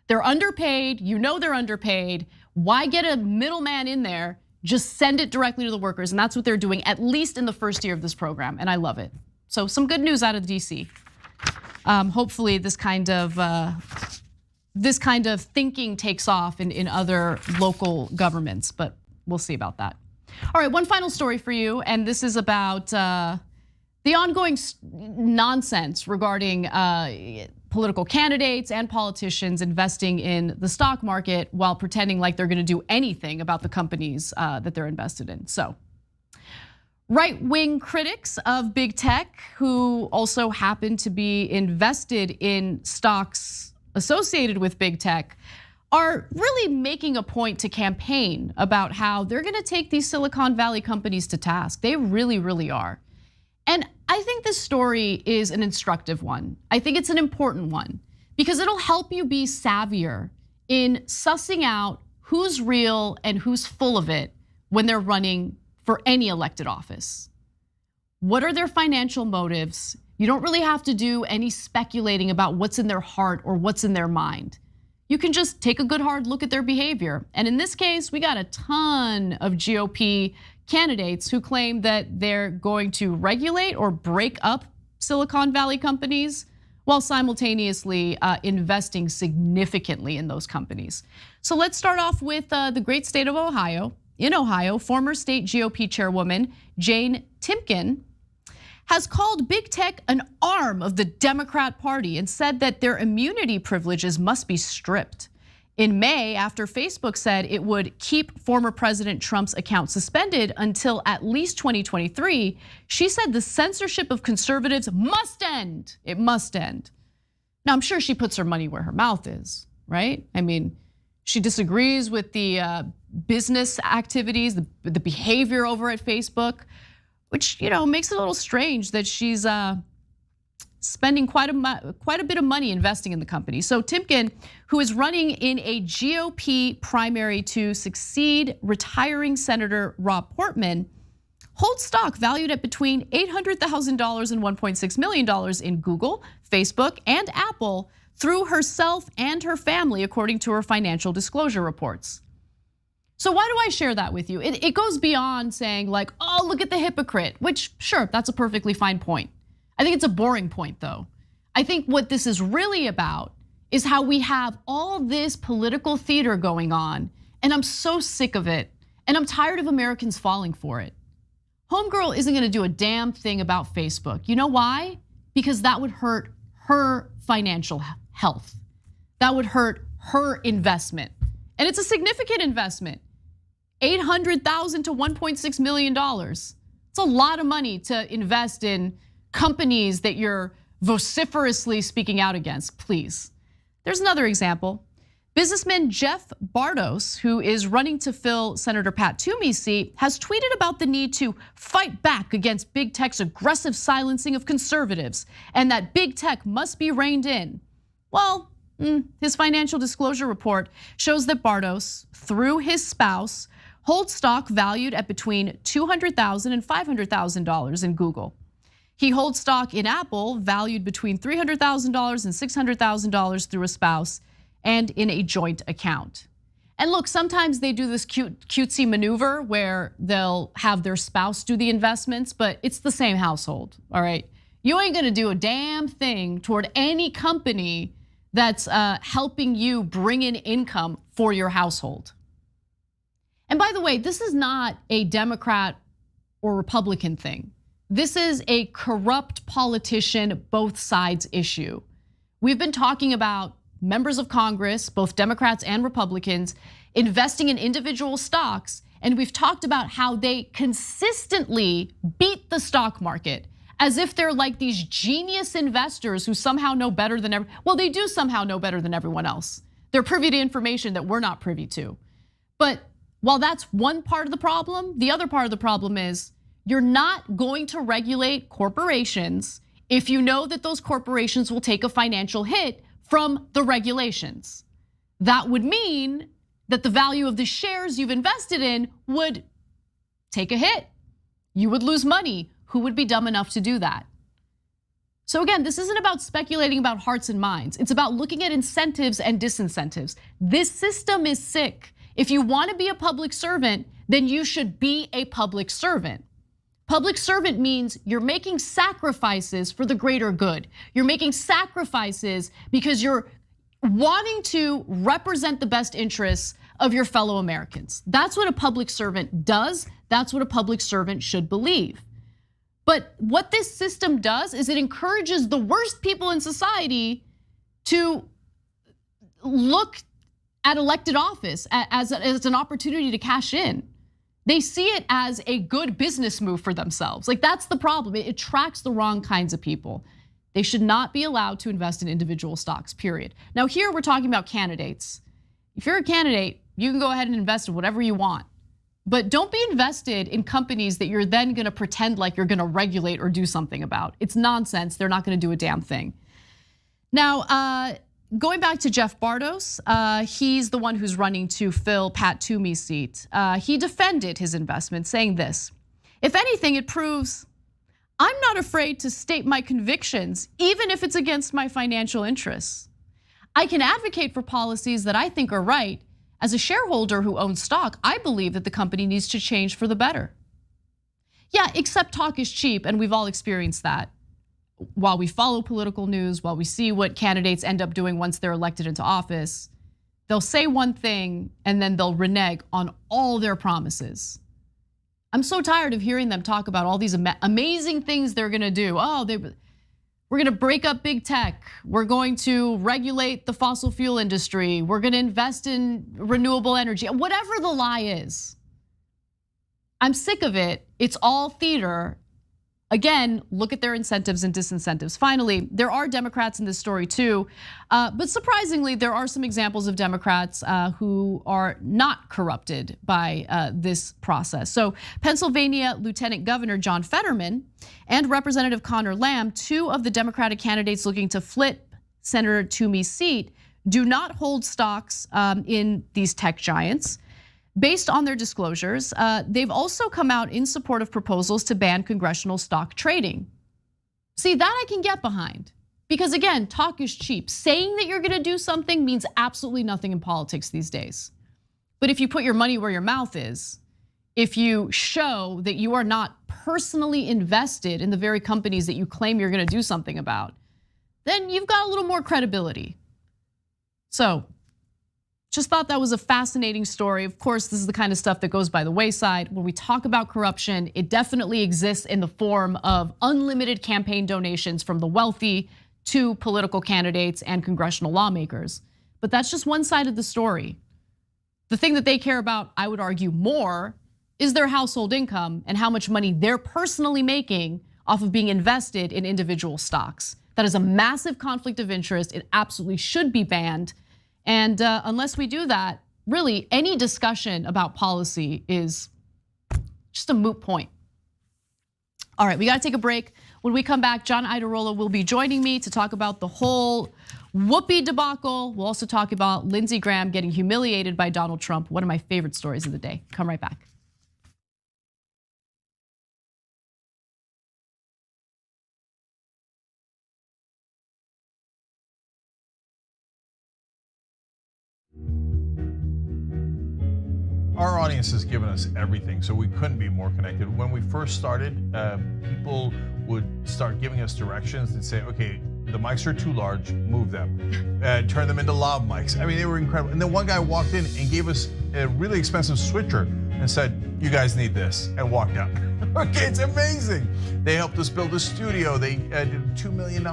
They're underpaid, they're underpaid. Why get a middleman in there? Just send it directly to the workers, and that's what they're doing, at least in the first year of this program, and I love it. So some good news out of DC. Hopefully this kind of thinking takes off in other local governments, but we'll see about that. All right, one final story for you, and this is about The ongoing nonsense regarding political candidates and politicians investing in the stock market while pretending like they're going to do anything about the companies that they're invested in. So, right-wing critics of big tech, who also happen to be invested in stocks associated with big tech, are really making a point to campaign about how they're going to take these Silicon Valley companies to task. They really, really are. And I think this story is an instructive one. I think it's an important one because it'll help you be savvier in sussing out who's real and who's full of it when they're running for any elected office. What are their financial motives? You don't really have to do any speculating about what's in their heart or what's in their mind. You can just take a good hard look at their behavior. And in this case, we got a ton of GOP candidates who claim that they're going to regulate or break up Silicon Valley companies while simultaneously investing significantly in those companies. So let's start off with the great state of Ohio. In Ohio, former state GOP chairwoman Jane Timken has called big tech an arm of the Democrat Party and said that their immunity privileges must be stripped. In May, after Facebook said it would keep former President Trump's account suspended until at least 2023, she said the censorship of conservatives must end. It must end. Now, I'm sure she puts her money where her mouth is, right? I mean, she disagrees with the business activities, the behavior over at Facebook, which makes it a little strange that she's spending quite a bit of money investing in the company. So Timken, who is running in a GOP primary to succeed retiring Senator Rob Portman, holds stock valued at between $800,000 and $1.6 million in Google, Facebook, and Apple through herself and her family, according to her financial disclosure reports. So why do I share that with you? It goes beyond saying like, oh, look at the hypocrite, which sure, that's a perfectly fine point. I think it's a boring point though. I think what this is really about is how we have all this political theater going on, and I'm so sick of it, and I'm tired of Americans falling for it. Homegirl isn't gonna do a damn thing about Facebook. You know why? Because that would hurt her financial health. That would hurt her investment. And it's a significant investment. $800,000 to $1.6 million. It's a lot of money to invest in companies that you're vociferously speaking out against, please. There's another example. Businessman Jeff Bartos, who is running to fill Senator Pat Toomey's seat, has tweeted about the need to fight back against big tech's aggressive silencing of conservatives and that big tech must be reined in. Well, his financial disclosure report shows that Bartos, through his spouse, holds stock valued at between $200,000 and $500,000 in Google. He holds stock in Apple valued between $300,000 and $600,000 through a spouse and in a joint account. And look, sometimes they do this cutesy maneuver where they'll have their spouse do the investments, but it's the same household, all right? You ain't gonna do a damn thing toward any company that's helping you bring in income for your household. And by the way, this is not a Democrat or Republican thing. This is a corrupt politician, both sides issue. We've been talking about members of Congress, both Democrats and Republicans, investing in individual stocks, and we've talked about how they consistently beat the stock market as if they're like these genius investors who somehow know better than everyone. Well, they do somehow know better than everyone else. They're privy to information that we're not privy to. But while that's one part of the problem, the other part of the problem is you're not going to regulate corporations if you know that those corporations will take a financial hit from the regulations. That would mean that the value of the shares you've invested in would take a hit. You would lose money. Who would be dumb enough to do that? So again, this isn't about speculating about hearts and minds. It's about looking at incentives and disincentives. This system is sick. If you want to be a public servant, then you should be a public servant. Public servant means you're making sacrifices for the greater good. You're making sacrifices because you're wanting to represent the best interests of your fellow Americans. That's what a public servant does. That's what a public servant should believe. But what this system does is it encourages the worst people in society to look at elected office as an opportunity to cash in. They see it as a good business move for themselves. Like, that's the problem. It attracts the wrong kinds of people. They should not be allowed to invest in individual stocks, period. Now here we're talking about candidates. If you're a candidate, you can go ahead and invest in whatever you want. But don't be invested in companies that you're then gonna pretend like you're gonna regulate or do something about. It's nonsense, they're not gonna do a damn thing. Now, going back to Jeff Bartos, he's the one who's running to fill Pat Toomey's seat. He defended his investment, saying this: "If anything, it proves I'm not afraid to state my convictions, even if it's against my financial interests. I can advocate for policies that I think are right. As a shareholder who owns stock, I believe that the company needs to change for the better." Yeah, except talk is cheap, and we've all experienced that. While we follow political news, while we see what candidates end up doing once they're elected into office, they'll say one thing and then they'll renege on all their promises. I'm so tired of hearing them talk about all these amazing things they're gonna do. We're gonna break up big tech. We're going to regulate the fossil fuel industry. We're gonna invest in renewable energy. Whatever the lie is, I'm sick of it. It's all theater. Again, look at their incentives and disincentives. Finally, there are Democrats in this story too, but surprisingly, there are some examples of Democrats who are not corrupted by this process. So Pennsylvania Lieutenant Governor John Fetterman and Representative Connor Lamb, two of the Democratic candidates looking to flip Senator Toomey's seat, do not hold stocks in these tech giants. Based on their disclosures, they've also come out in support of proposals to ban congressional stock trading. See, that I can get behind, because again, talk is cheap. Saying that you're gonna do something means absolutely nothing in politics these days. But if you put your money where your mouth is, if you show that you are not personally invested in the very companies that you claim you're gonna do something about, then you've got a little more credibility. So, just thought that was a fascinating story. Of course, this is the kind of stuff that goes by the wayside. When we talk about corruption, it definitely exists in the form of unlimited campaign donations from the wealthy to political candidates and congressional lawmakers. But that's just one side of the story. The thing that they care about, I would argue more, is their household income and how much money they're personally making off of being invested in individual stocks. That is a massive conflict of interest. It absolutely should be banned. And unless we do that, really any discussion about policy is just a moot point. All right, we gotta take a break. When we come back, John Iadarola will be joining me to talk about the whole Whoopi debacle. We'll also talk about Lindsey Graham getting humiliated by Donald Trump, one of my favorite stories of the day. Come right back. Our audience has given us everything, so we couldn't be more connected. When we first started, people would start giving us directions and say, okay, the mics are too large, move them. Turn them into lav mics. I mean, they were incredible. And then one guy walked in and gave us a really expensive switcher and said, you guys need this, and walked out. Okay, it's amazing. They helped us build a studio. They did a $2 million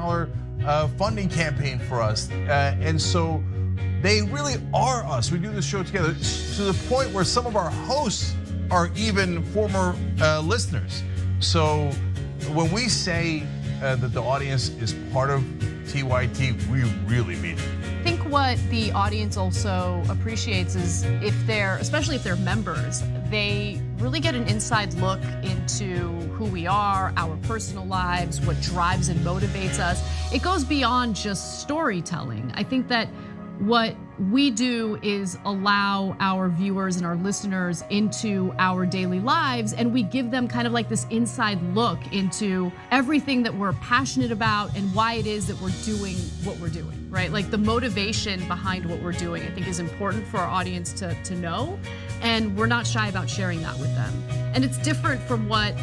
funding campaign for us. And so they really are us. We do this show together to the point where some of our hosts are even former listeners. So when we say that the audience is part of TYT, we really mean it. I think what the audience also appreciates is especially if they're members, they really get an inside look into who we are, our personal lives, what drives and motivates us. It goes beyond just storytelling. I think that what we do is allow our viewers and our listeners into our daily lives, and we give them kind of like this inside look into everything that we're passionate about and why it is that we're doing what we're doing, right? Like the motivation behind what we're doing, I think is important for our audience to know, and we're not shy about sharing that with them. And it's different from what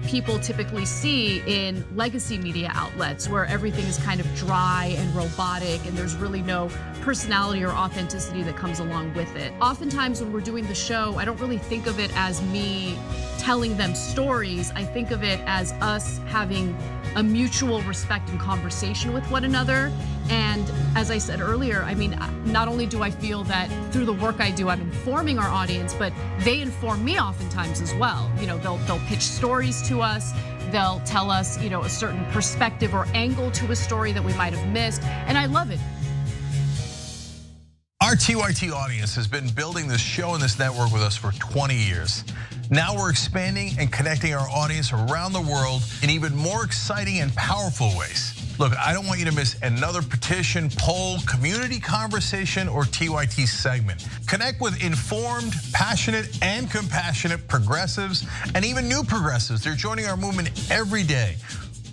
people typically see in legacy media outlets, where everything is kind of dry and robotic and there's really no personality or authenticity that comes along with it. Oftentimes when we're doing the show, I don't really think of it as me telling them stories. I think of it as us having a mutual respect and conversation with one another. And as I said earlier, I mean, not only do I feel that through the work I do, I'm informing our audience, but they inform me oftentimes as well. You know, they'll pitch stories to us. They'll tell us, you know, a certain perspective or angle to a story that we might have missed. And I love it. Our TYT audience has been building this show and this network with us for 20 years. Now we're expanding and connecting our audience around the world in even more exciting and powerful ways. Look, I don't want you to miss another petition, poll, community conversation, or TYT segment. Connect with informed, passionate, and compassionate progressives, and even new progressives. They're joining our movement every day.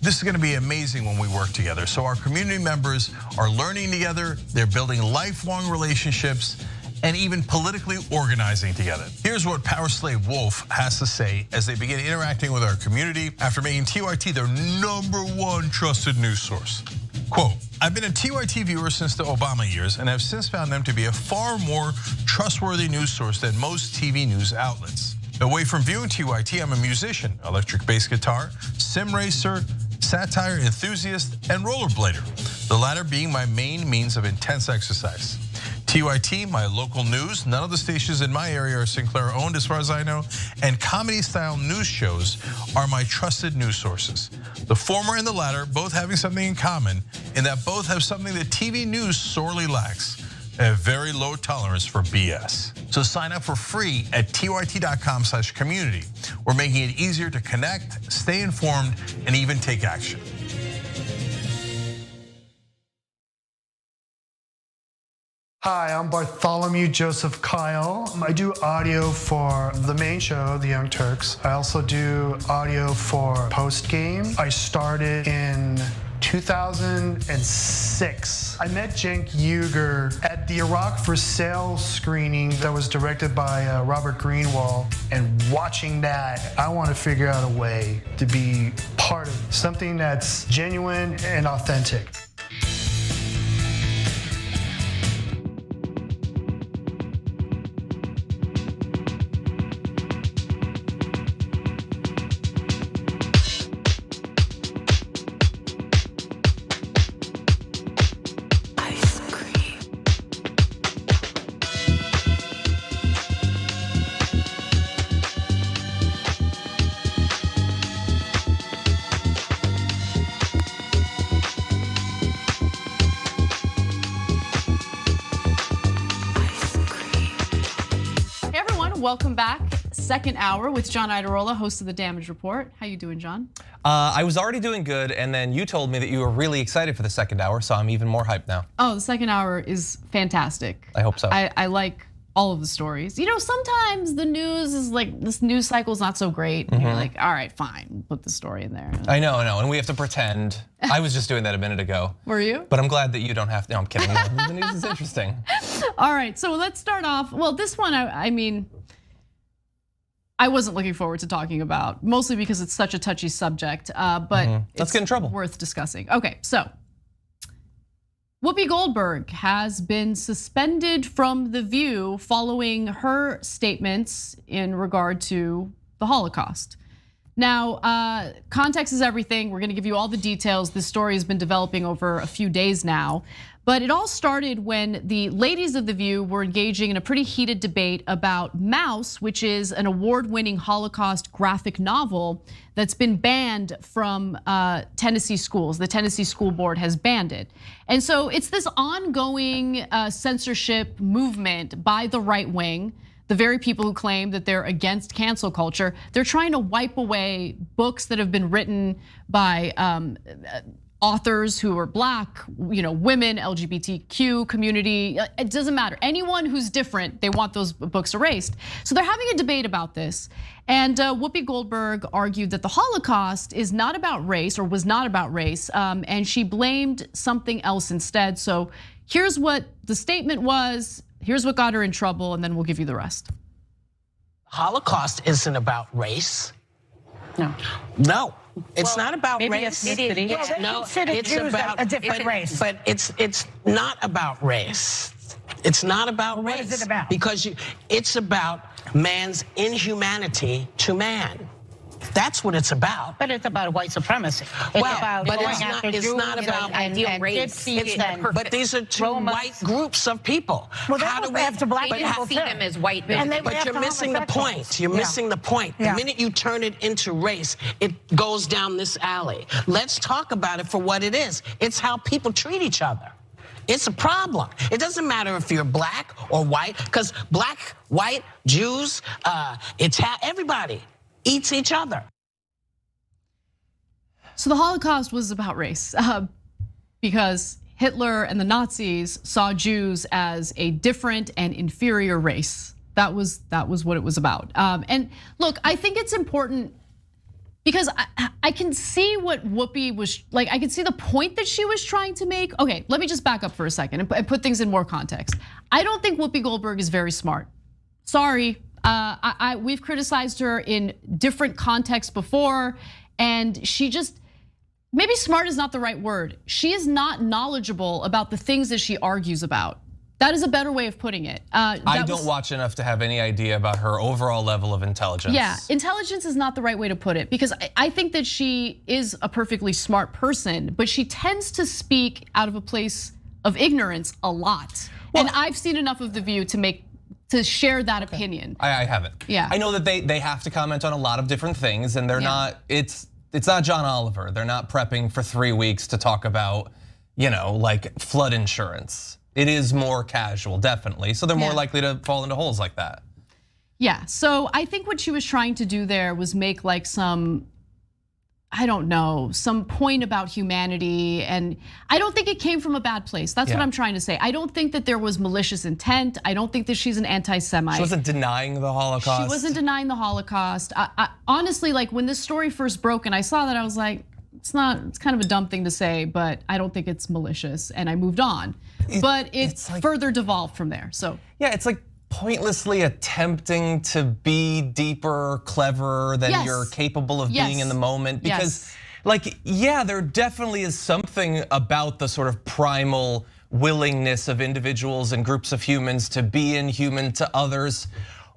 This is gonna be amazing when we work together. So our community members are learning together, they're building lifelong relationships, and even politically organizing together. Here's what Power Slave Wolf has to say as they begin interacting with our community after making TYT their #1 trusted news source. Quote, I've been a TYT viewer since the Obama years and have since found them to be a far more trustworthy news source than most TV news outlets. Away from viewing TYT, I'm a musician, electric bass guitar, sim racer, satire enthusiast, and rollerblader, the latter being my main means of intense exercise. TYT, my local news, none of the stations in my area are Sinclair owned as far as I know, and comedy style news shows are my trusted news sources. The former and the latter both having something in common in that both have something that TV news sorely lacks, a very low tolerance for BS. So sign up for free at tyt.com/community. We're making it easier to connect, stay informed, and even take action. Hi, I'm Bartholomew Joseph Kyle. I do audio for the main show, The Young Turks. I also do audio for Post Game. I started in 2006. I met Cenk Uygur at the Iraq for Sale screening that was directed by Robert Greenwald. And watching that, I want to figure out a way to be part of something that's genuine and authentic. Welcome back. Second hour with John Iadarola, host of The Damage Report. How you doing, John? I was already doing good, and then you told me that you were really excited for the second hour, so I'm even more hyped now. Oh, the second hour is fantastic. I hope so. I like all of the stories. You know, sometimes the news is like, this news cycle is not so great. And you're like, all right, fine, put the story in there. I know, and we have to pretend. I was just doing that a minute ago. Were you? But I'm glad that you don't have to. No, I'm kidding. No, the news is interesting. All right, so let's start off. Well, this one, I mean, I wasn't looking forward to talking about, mostly because it's such a touchy subject, but let's get in trouble. Worth discussing. Okay, so Whoopi Goldberg has been suspended from The View following her statements in regard to the Holocaust. Now, context is everything. We're gonna give you all the details. This story has been developing over a few days now. But it all started when the ladies of The View were engaging in a pretty heated debate about Mouse, which is an award-winning Holocaust graphic novel that's been banned from Tennessee schools. The Tennessee School Board has banned it. And so it's this ongoing censorship movement by the right wing, the very people who claim that they're against cancel culture. They're trying to wipe away books that have been written by authors who are Black, women, LGBTQ community, it doesn't matter. Anyone who's different, they want those books erased. So they're having a debate about this. And Whoopi Goldberg argued that the Holocaust is not about race, or was not about race, and she blamed something else instead. So here's what the statement was, here's what got her in trouble, and then we'll give you the rest. Holocaust isn't about race. No. It's not about maybe race. ethnicity. Well, they No, consider it's Jews about a different race. But it's not about race. It's not about race. What is it about? Because it's about man's inhumanity to man. That's what it's about. But it's about white supremacy. It's about but going it's after not, it's Jews not about and race. gypsies But these are two Romas. white groups of people. Well, they go after black people see too. them as white And they men. went But you're after missing the homosexuals. point. You're Yeah. missing the point. Yeah. The minute you turn it into race, it goes down this alley. Let's talk about it for what it is. It's how people treat each other. It's a problem. It doesn't matter if you're black or white, because black, white, Jews, everybody eats each other. So the Holocaust was about race because Hitler and the Nazis saw Jews as a different and inferior race. That was what it was about. And look, I think it's important because I can see what Whoopi was like. I can see the point that she was trying to make. Okay, let me just back up for a second and put things in more context. I don't think Whoopi Goldberg is very smart. Sorry, we've criticized her in different contexts before, and she just. Maybe smart is not the right word. She is not knowledgeable about the things that she argues about. That is a better way of putting it. I don't watch enough to have any idea about her overall level of intelligence. Yeah, intelligence is not the right way to put it because I think that she is a perfectly smart person, but she tends to speak out of a place of ignorance a lot. And I've seen enough of The View to share that opinion. I haven't. Yeah. I know that they have to comment on a lot of different things, and they're not. It's not John Oliver. They're not prepping for 3 weeks to talk about, like flood insurance. It is more casual, definitely. So they're more likely to fall into holes like that. Yeah, so I think what she was trying to do there was make like some point about humanity. And I don't think it came from a bad place. That's what I'm trying to say. I don't think that there was malicious intent. I don't think that she's an anti-Semite. She wasn't denying the Holocaust. She wasn't denying the Holocaust. I honestly, like when this story first broke and I saw that, I was like, it's kind of a dumb thing to say, but I don't think it's malicious, and I moved on. But it's like, further devolved from there, so. Yeah, it's like pointlessly attempting to be deeper, cleverer than you're capable of being in the moment. Because there definitely is something about the sort of primal willingness of individuals and groups of humans to be inhuman to others.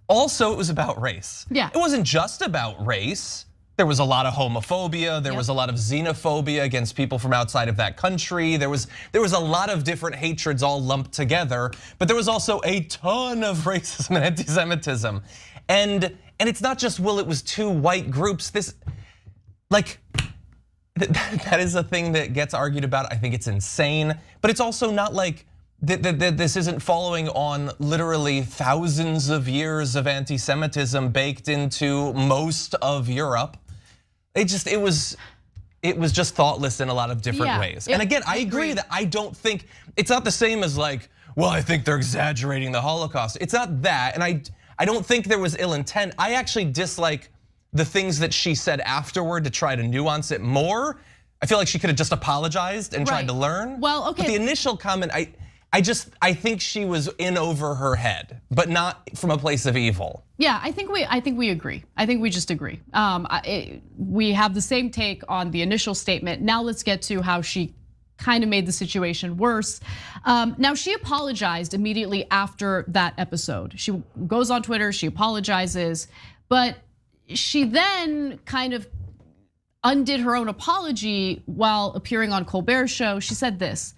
Also, it was about race. Yeah. It wasn't just about race. There was a lot of homophobia, there was a lot of xenophobia against people from outside of that country. There was a lot of different hatreds all lumped together, but there was also a ton of racism and anti-Semitism. And it's not just, well, it was two white groups. That is a thing that gets argued about. I think it's insane, but it's also not like this isn't following on literally thousands of years of anti-Semitism baked into most of Europe. It was just thoughtless in a lot of different ways. And again, I agree that I don't think it's not the same as like, well, I think they're exaggerating the Holocaust. It's not that, and I don't think there was ill intent. I actually dislike the things that she said afterward to try to nuance it more. I feel like she could have just apologized and tried to learn. Well, okay. But the initial comment, I think she was in over her head, but not from a place of evil. Yeah, I think we agree. I think we just agree. We have the same take on the initial statement. Now let's get to how she kind of made the situation worse. Now she apologized immediately after that episode. She goes on Twitter, she apologizes, but she then kind of undid her own apology while appearing on Colbert's show. She said this: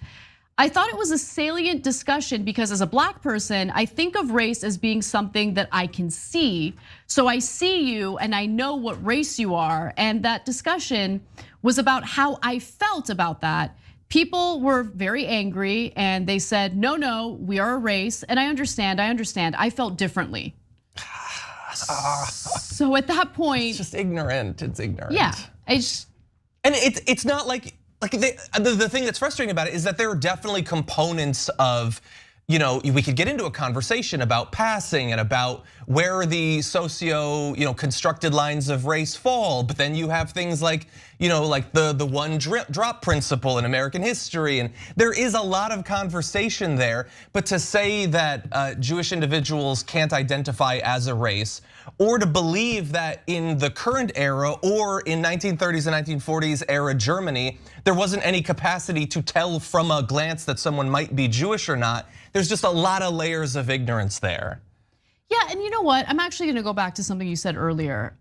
I thought it was a salient discussion because as a black person, I think of race as being something that I can see. So I see you and I know what race you are. And that discussion was about how I felt about that. People were very angry and they said, no, we are a race. And I understand, I felt differently. So at that point. It's just ignorant, it's ignorant. Yeah, and it's not like the thing that's frustrating about it is that there are definitely components of, we could get into a conversation about passing and about where the constructed lines of race fall, but then you have things like, like the one drop principle in American history. And there is a lot of conversation there. But to say that Jewish individuals can't identify as a race, or to believe that in the current era or in 1930s and 1940s era Germany, there wasn't any capacity to tell from a glance that someone might be Jewish or not, there's just a lot of layers of ignorance there. Yeah, and you know what? I'm actually gonna go back to something you said earlier.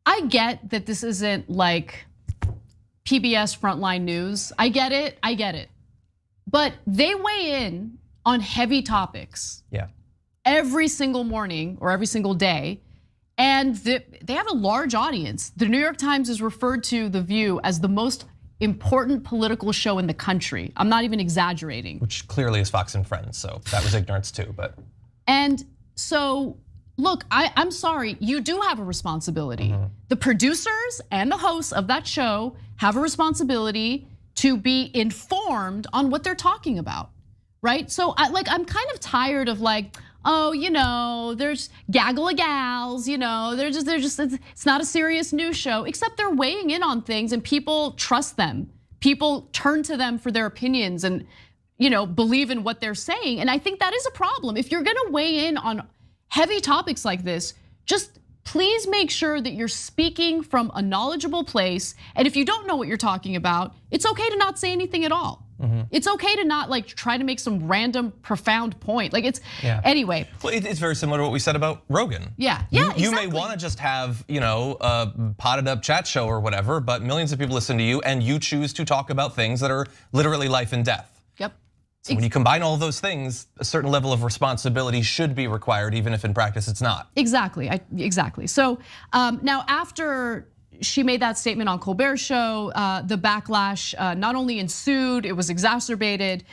I get that this isn't like PBS Frontline News. I get it. But they weigh in on heavy topics. Yeah. Every single morning or every single day. And they have a large audience. The New York Times has referred to The View as the most important political show in the country. I'm not even exaggerating. Which clearly is Fox and Friends, so that was ignorance too, but. And so, look, I'm sorry, you do have a responsibility. The producers and the hosts of that show have a responsibility to be informed on what they're talking about, right? So I'm kind of tired of like, oh, there's gaggle of gals, they're just, it's not a serious news show, except they're weighing in on things and people trust them. People turn to them for their opinions and believe in what they're saying. And I think that is a problem. If you're gonna weigh in on heavy topics like this, just please make sure that you're speaking from a knowledgeable place. And if you don't know what you're talking about, it's okay to not say anything at all. It's okay to not like try to make some random profound point. Like anyway. Well, it's very similar to what we said about Rogan. Yeah, You may want to just have a potted up chat show or whatever, but millions of people listen to you and you choose to talk about things that are literally life and death. Yep. So when you combine all those things, a certain level of responsibility should be required, even if in practice it's not. Exactly, exactly. So now after she made that statement on Colbert's show, the backlash not only ensued, it was exacerbated.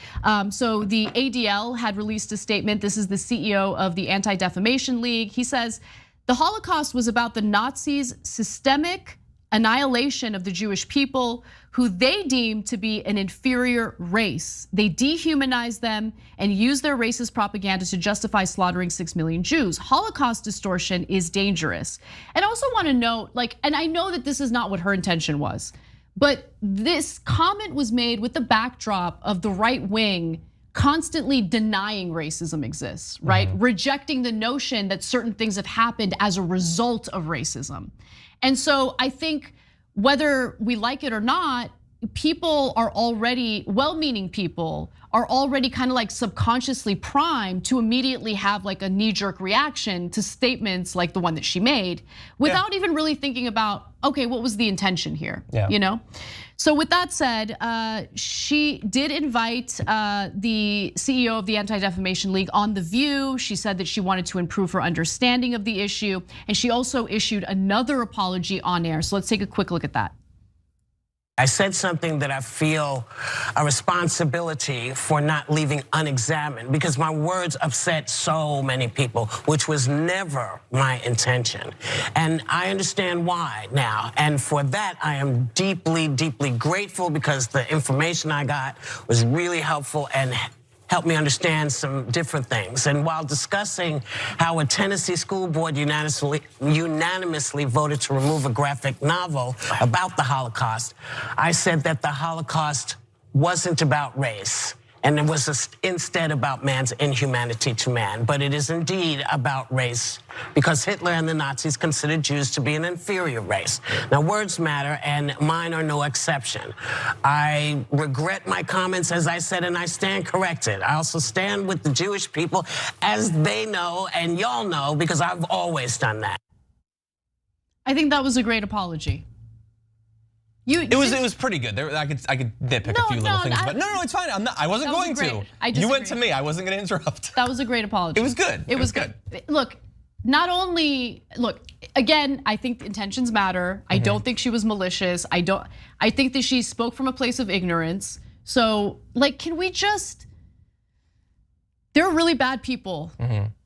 So the ADL had released a statement. This is the CEO of the Anti-Defamation League. He says, the Holocaust was about the Nazis' systemic annihilation of the Jewish people, who they deemed to be an inferior race. They dehumanized them and used their racist propaganda to justify slaughtering 6 million Jews. Holocaust distortion is dangerous. And I also want to note, and I know that this is not what her intention was, but this comment was made with the backdrop of the right wing constantly denying racism exists, right? Rejecting the notion that certain things have happened as a result of racism. And so I think whether we like it or not, people are already, well-meaning people are already kind of like subconsciously primed to immediately have like a knee-jerk reaction to statements like the one that she made without even really thinking about, okay, what was the intention here, So with that said, she did invite the CEO of the Anti-Defamation League on The View. She said that she wanted to improve her understanding of the issue. And she also issued another apology on air. So let's take a quick look at that. I said something that I feel a responsibility for not leaving unexamined because my words upset so many people, which was never my intention. And I understand why now. And for that, I am deeply, deeply grateful because the information I got was really helpful and helped me understand some different things. And while discussing how a Tennessee school board unanimously voted to remove a graphic novel about the Holocaust, I said that the Holocaust wasn't about race. And it was instead about man's inhumanity to man. But it is indeed about race because Hitler and the Nazis considered Jews to be an inferior race. Now, words matter, and mine are no exception. I regret my comments, as I said, and I stand corrected. I also stand with the Jewish people, as they know, and y'all know, because I've always done that. I think that was a great apology. It was pretty good. I could nitpick a few little things, but no, it's fine. I wasn't going to. You went to me. I wasn't going to interrupt. That was a great apology. It was good. It was good. Look, not only again, I think intentions matter. I don't think she was malicious. I think that she spoke from a place of ignorance. So, can we just? There are really bad people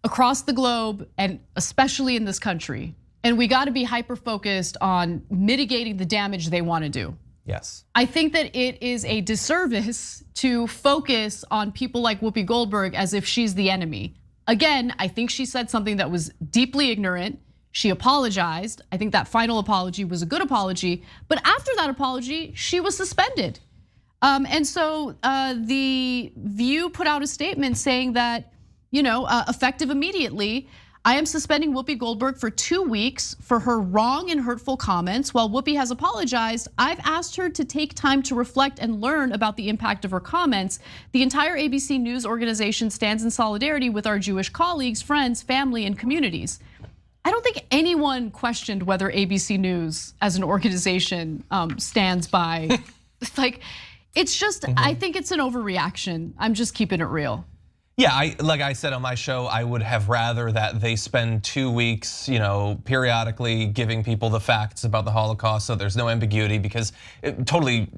across the globe, and especially in this country. And we got to be hyper-focused on mitigating the damage they want to do. Yes. I think that it is a disservice to focus on people like Whoopi Goldberg as if she's the enemy. Again, I think she said something that was deeply ignorant. She apologized. I think that final apology was a good apology. But after that apology, she was suspended. And so the View put out a statement saying that, effective immediately, I am suspending Whoopi Goldberg for 2 weeks for her wrong and hurtful comments. While Whoopi has apologized, I've asked her to take time to reflect and learn about the impact of her comments. The entire ABC News organization stands in solidarity with our Jewish colleagues, friends, family, and communities. I don't think anyone questioned whether ABC News as an organization stands by, it's just, I think it's an overreaction. I'm just keeping it real. Yeah, like I said on my show, I would have rather that they spend 2 weeks, periodically giving people the facts about the Holocaust so there's no ambiguity, because it totally,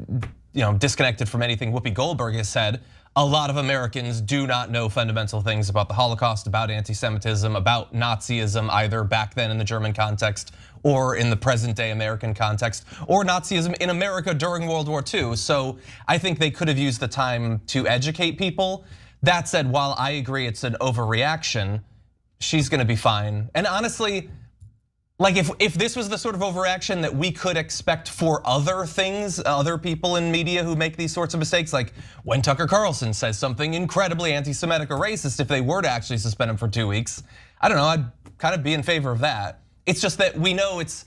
disconnected from anything Whoopi Goldberg has said. A lot of Americans do not know fundamental things about the Holocaust, about anti-Semitism, about Nazism, either back then in the German context or in the present day American context, or Nazism in America during World War II. So I think they could have used the time to educate people. That said, while I agree it's an overreaction, she's gonna be fine. And honestly, like if this was the sort of overreaction that we could expect for other things, other people in media who make these sorts of mistakes, like when Tucker Carlson says something incredibly anti-Semitic or racist, if they were to actually suspend him for 2 weeks, I don't know, I'd kind of be in favor of that. It's just that we know it's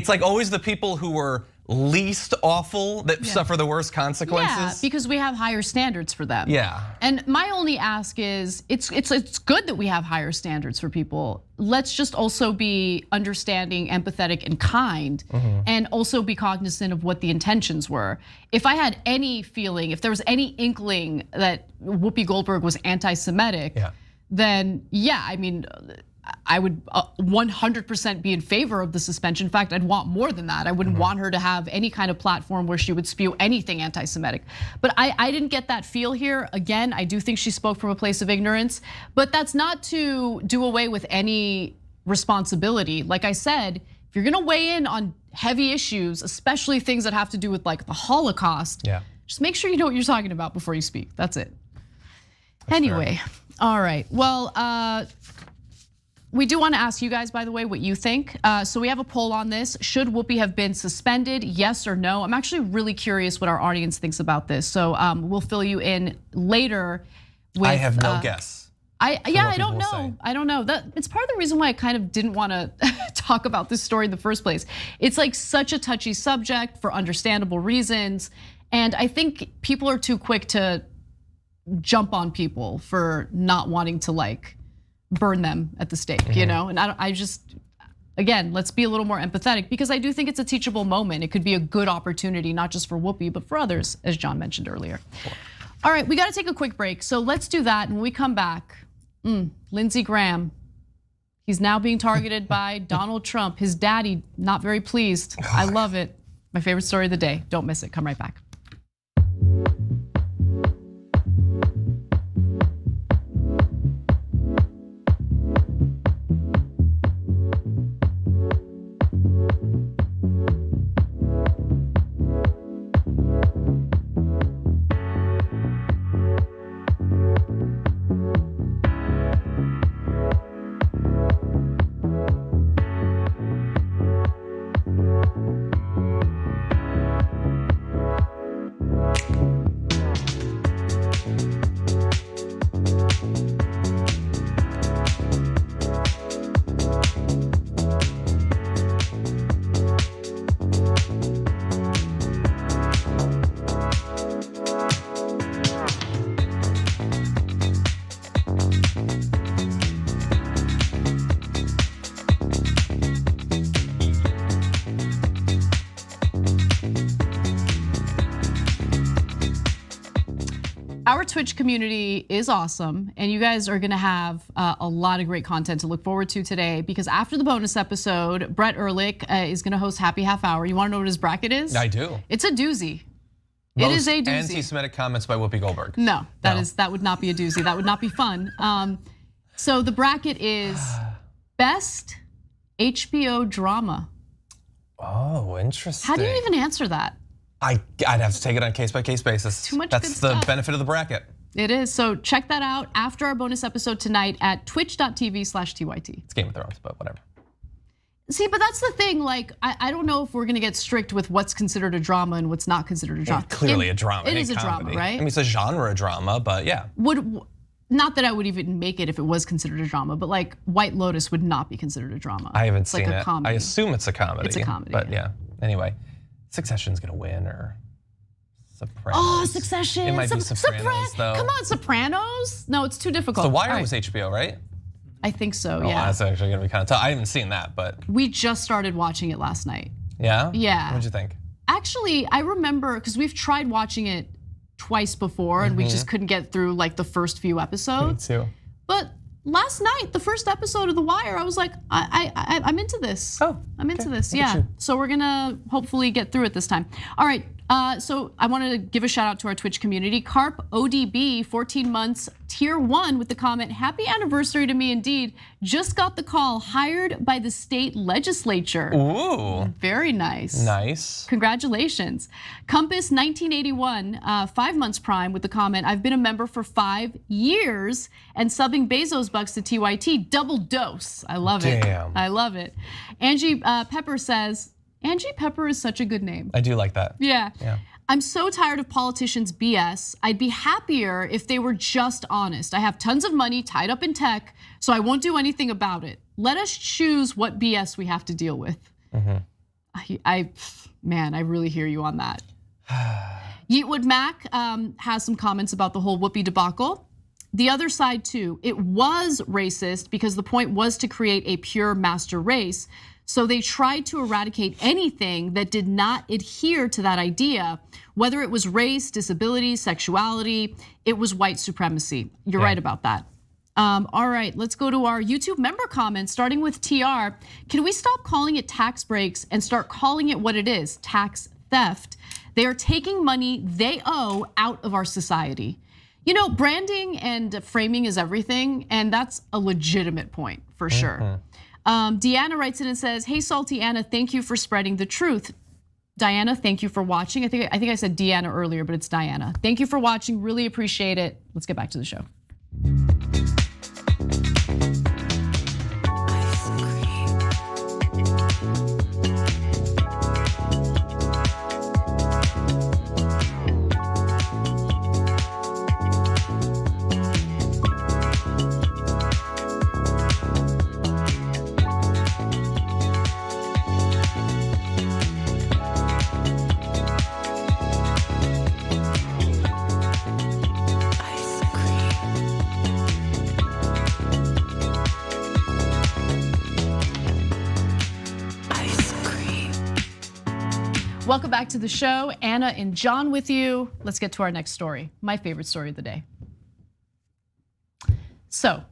like always the people who were least awful that suffer the worst consequences. Yeah, because we have higher standards for them. Yeah. And my only ask is, it's good that we have higher standards for people. Let's just also be understanding, empathetic, and kind, and also be cognizant of what the intentions were. If I had any feeling, if there was any inkling that Whoopi Goldberg was anti-Semitic, then yeah, I mean, I would 100% be in favor of the suspension. In fact, I'd want more than that. I wouldn't want her to have any kind of platform where she would spew anything anti-Semitic. But I didn't get that feel here. Again, I do think she spoke from a place of ignorance, but that's not to do away with any responsibility. Like I said, if you're gonna weigh in on heavy issues, especially things that have to do with like the Holocaust, just make sure you know what you're talking about before you speak. That's it. Anyway, all right, well, we do want to ask you guys, by the way, what you think. So we have a poll on this. Should Whoopi have been suspended, yes or no? I'm actually really curious what our audience thinks about this. So we'll fill you in later with, I have no guess. I don't know. I don't know. It's part of the reason why I kind of didn't want to talk about this story in the first place. It's like such a touchy subject for understandable reasons. And I think people are too quick to jump on people for not wanting to burn them at the stake, And I just, again, let's be a little more empathetic, because I do think it's a teachable moment. It could be a good opportunity, not just for Whoopi, but for others, as John mentioned earlier. All right, we got to take a quick break. So let's do that. And when we come back, Lindsey Graham, he's now being targeted by Donald Trump. His daddy, not very pleased. I love it. My favorite story of the day. Don't miss it. Come right back. Our Twitch community is awesome, and you guys are gonna have a lot of great content to look forward to today, because after the bonus episode, Brett Ehrlich is gonna host Happy Half Hour. You wanna know what his bracket is? I do. It's a doozy. Most it is a doozy. Anti-Semitic comments by Whoopi Goldberg. No, that would not be a doozy. That would not be fun. So the bracket is best HBO drama. Oh, interesting. How do you even answer that? I'd have to take it on case-by-case basis. Too much That's good the stuff. benefit of the bracket. It is, so check that out after our bonus episode tonight at twitch.tv/TYT. It's Game of Thrones, but whatever. See, but that's the thing. Like, I don't know if we're gonna get strict with what's considered a drama and what's not considered a drama. It's clearly a drama. It is a drama, right? I mean, it's a genre drama, but yeah. Not that I would even make it if it was considered a drama, but like White Lotus would not be considered a drama. I haven't it's seen like a it. Comedy. I assume it's a comedy. It's a comedy. But yeah. Anyway, Succession's gonna win or Sopranos. Oh, Succession. It might be Sopranos though. Come on, Sopranos. No, it's too difficult. The Wire was HBO, right? I think so. Oh, Yeah. that's actually gonna be kind of tough. I haven't seen that, but we just started watching it last night. Yeah. Yeah. What'd you think? Actually, I remember because we've tried watching it twice before, and we just couldn't get through like the first few episodes. Me too. But last night, the first episode of The Wire, I was like, I'm into this. Oh, I'm into this. Yeah. So we're gonna hopefully get through it this time. All right. So I wanted to give a shout out to our Twitch community. Carp ODB, 14 months, tier 1 with the comment, happy anniversary to me indeed. Just got the call, hired by the state legislature. Ooh. Very nice. Nice. Congratulations. Compass 1981, 5 months prime with the comment, I've been a member for 5 years and subbing Bezos bucks to TYT, double dose. I love it. Damn. I love it. Angie Pepper says, Angie Pepper is such a good name. I do like that. Yeah. I'm so tired of politicians' BS. I'd be happier if they were just honest. I have tons of money tied up in tech, so I won't do anything about it. Let us choose what BS we have to deal with. Man, I really hear you on that. Yeetwood Mac has some comments about the whole Whoopi debacle. The other side too, it was racist because the point was to create a pure master race. So they tried to eradicate anything that did not adhere to that idea, whether it was race, disability, sexuality, it was white supremacy. You're right about that. All right, let's go to our YouTube member comments, starting with TR. Can we stop calling it tax breaks and start calling it what it is, tax theft? They are taking money they owe out of our society. You know, branding and framing is everything, and that's a legitimate point for sure. Deanna writes in and says, hey, Salty Anna, thank you for spreading the truth. Diana, thank you for watching. I think I said Deanna earlier, but it's Diana. Thank you for watching, really appreciate it. Let's get back to the show. Welcome back to the show. Anna and John with you. Let's get to our next story, my favorite story of the day. So,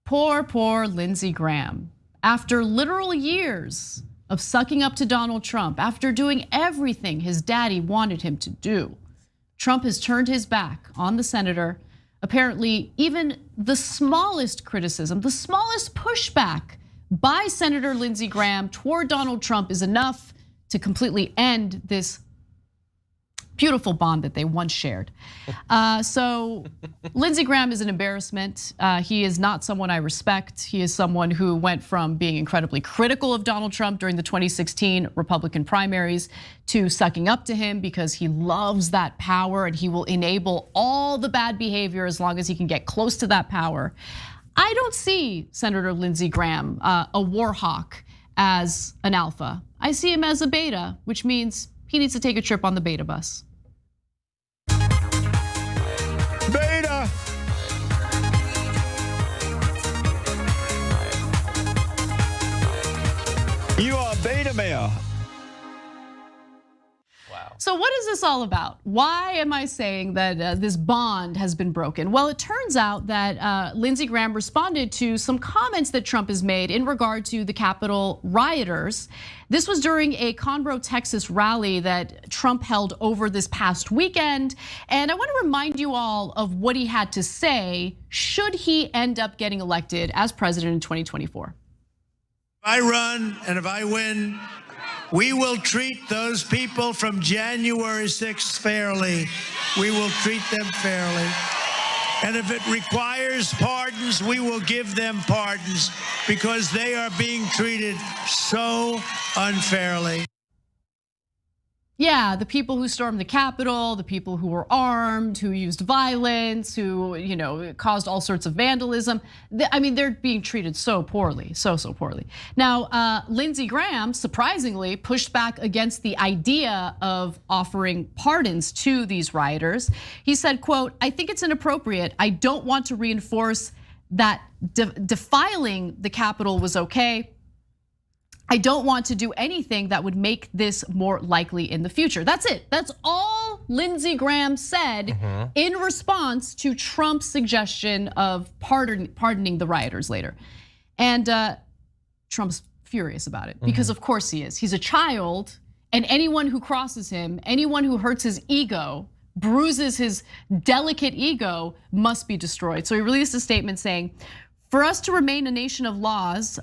poor Lindsey Graham. After literal years of sucking up to Donald Trump, after doing everything his daddy wanted him to do, Trump has turned his back on the senator. Apparently, even the smallest criticism, the smallest pushback by Senator Lindsey Graham toward Donald Trump is enough to completely end this beautiful bond that they once shared. So Lindsey Graham is an embarrassment. He is not someone I respect. He is someone who went from being incredibly critical of Donald Trump during the 2016 Republican primaries to sucking up to him because he loves that power and he will enable all the bad behavior as long as he can get close to that power. I don't see Senator Lindsey Graham, a war hawk, as an alpha. I see him as a beta, which means he needs to take a trip on the beta bus. Beta! You are beta male. So what is this all about? Why am I saying that this bond has been broken? Well, it turns out that Lindsey Graham responded to some comments that Trump has made in regard to the Capitol rioters. This was during a Conroe, Texas rally that Trump held over this past weekend. And I want to remind you all of what he had to say should he end up getting elected as president in 2024. If I run and if I win, we will treat those people from January 6th fairly. We will treat them fairly. And if it requires pardons, we will give them pardons because they are being treated so unfairly. Yeah, the people who stormed the Capitol, the people who were armed, who used violence, who caused all sorts of vandalism. I mean, they're being treated so poorly, so poorly. Now, Lindsey Graham surprisingly pushed back against the idea of offering pardons to these rioters. He said, quote, "I think it's inappropriate. I don't want to reinforce that defiling the Capitol was okay. I don't want to do anything that would make this more likely in the future." That's it. That's all Lindsey Graham said in response to Trump's suggestion of pardoning the rioters later. And Trump's furious about it because of course he is. He's a child, and anyone who crosses him, anyone who hurts his ego, bruises his delicate ego, must be destroyed. So he released a statement saying, "For us to remain a nation of laws,"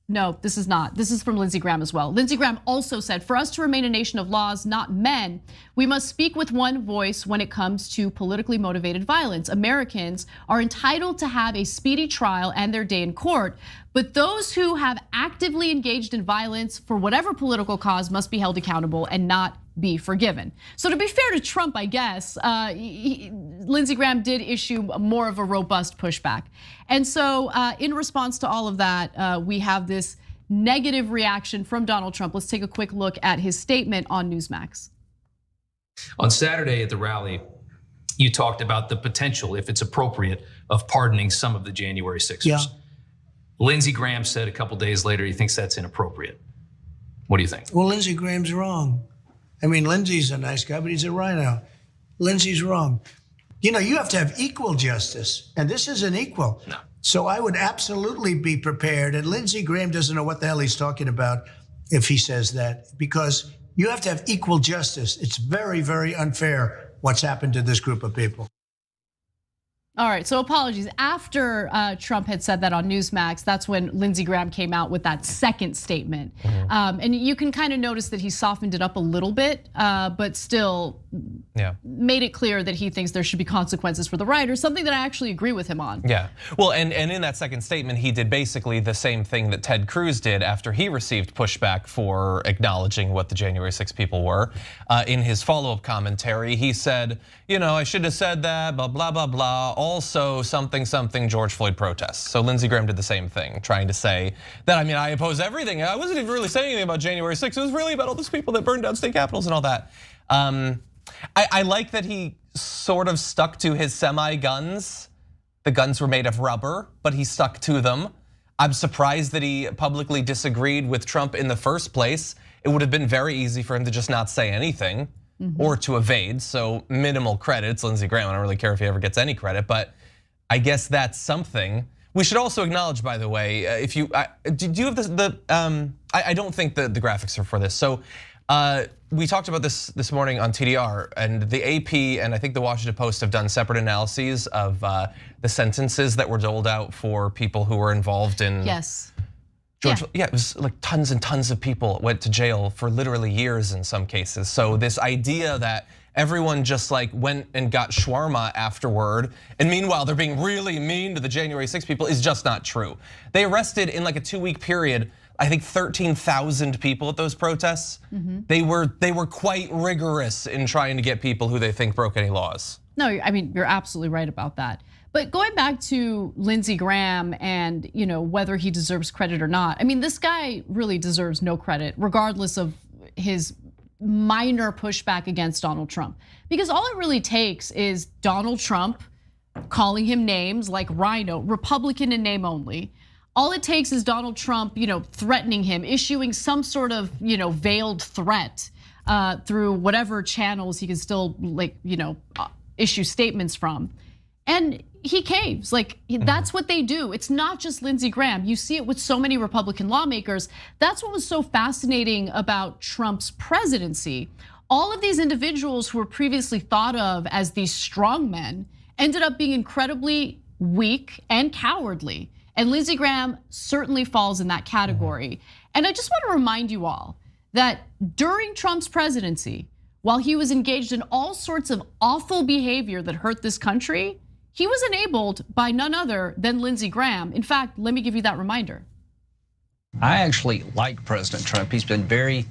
no, this is not. This is from Lindsey Graham as well. Lindsey Graham also said, "For us to remain a nation of laws, not men, we must speak with one voice when it comes to politically motivated violence. Americans are entitled to have a speedy trial and their day in court, but those who have actively engaged in violence for whatever political cause must be held accountable and not be forgiven." So to be fair to Trump, I guess, Lindsey Graham did issue more of a robust pushback. And so in response to all of that, we have this negative reaction from Donald Trump. Let's take a quick look at his statement on Newsmax. On Saturday at the rally, you talked about the potential, if it's appropriate, of pardoning some of the January 6ers. Yeah. Lindsey Graham said a couple days later he thinks that's inappropriate. What do you think? Well, Lindsey Graham's wrong. I mean, Lindsey's a nice guy, but he's a rhino. Lindsey's wrong. You have to have equal justice, and this isn't equal. No. So I would absolutely be prepared, and Lindsey Graham doesn't know what the hell he's talking about if he says that, because you have to have equal justice. It's very, very unfair what's happened to this group of people. All right, so apologies. After Trump had said that on Newsmax, that's when Lindsey Graham came out with that second statement. And you can kind of notice that he softened it up a little bit, but still made it clear that he thinks there should be consequences for the rioters, something that I actually agree with him on. Yeah, well, and in that second statement, he did basically the same thing that Ted Cruz did after he received pushback for acknowledging what the January 6 people were. In his follow-up commentary, he said, I should have said that, blah, blah, blah, blah. Also something George Floyd protests. So Lindsey Graham did the same thing, trying to say that, I oppose everything. I wasn't even really saying anything about January 6th. It was really about all those people that burned down state capitals and all that. I like that he sort of stuck to his semi-guns. The guns were made of rubber, but he stuck to them. I'm surprised that he publicly disagreed with Trump in the first place. It would have been very easy for him to just not say anything. Or to evade, so minimal credits. Lindsey Graham, I don't really care if he ever gets any credit, but I guess that's something. We should also acknowledge, by the way, if you do you have I don't think the graphics are for this. So we talked about this morning on TDR, and the AP and I think the Washington Post have done separate analyses of the sentences that were doled out for people who were involved in. Yes. Yeah, it was like tons and tons of people went to jail for literally years in some cases. So this idea that everyone just went and got shawarma afterward, and meanwhile they're being really mean to the January 6 people is just not true. They arrested in like a 2-week period, I think 13,000 people at those protests. They were quite rigorous in trying to get people who they think broke any laws. No, you're absolutely right about that. But going back to Lindsey Graham and whether he deserves credit or not, this guy really deserves no credit, regardless of his minor pushback against Donald Trump. Because all it really takes is Donald Trump calling him names like Rhino, Republican in name only. All it takes is Donald Trump, threatening him, issuing some sort of, veiled threat through whatever channels he can still issue statements from. And he caves, that's what they do. It's not just Lindsey Graham. You see it with so many Republican lawmakers. That's what was so fascinating about Trump's presidency. All of these individuals who were previously thought of as these strong men ended up being incredibly weak and cowardly. And Lindsey Graham certainly falls in that category. And I just want to remind you all that during Trump's presidency, while he was engaged in all sorts of awful behavior that hurt this country, he was enabled by none other than Lindsey Graham. In fact, let me give you that reminder. I actually like President Trump. He's been very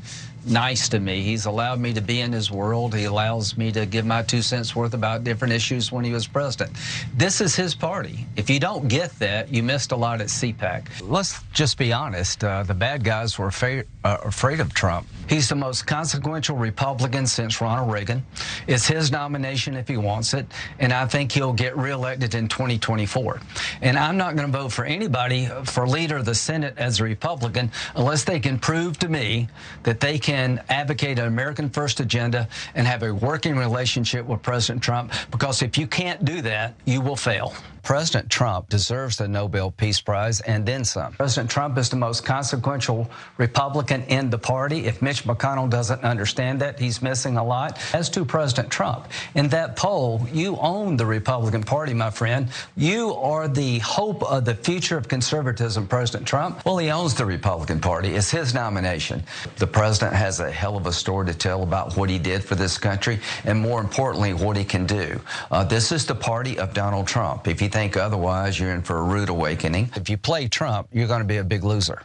nice to me. He's allowed me to be in his world. He allows me to give my 2 cents worth about different issues when he was president. This is his party. If you don't get that, you missed a lot at CPAC. Let's just be honest. The bad guys were afraid of Trump. He's the most consequential Republican since Ronald Reagan. It's his nomination if he wants it, and I think he'll get reelected in 2024. And I'm not going to vote for anybody for leader of the Senate as a Republican unless they can prove to me that they can advocate an American first agenda and have a working relationship with President Trump, because if you can't do that, you will fail. President Trump deserves the Nobel Peace Prize and then some. President Trump is the most consequential Republican in the party. If Mitch McConnell doesn't understand that, he's missing a lot. As to President Trump, in that poll, you own the Republican Party, my friend. You are the hope of the future of conservatism, President Trump. Well, he owns the Republican Party. It's his nomination. The president has a hell of a story to tell about what he did for this country, and more importantly, what he can do. This is the party of Donald Trump. If you think otherwise, you're in for a rude awakening. If you play Trump, you're going to be a big loser.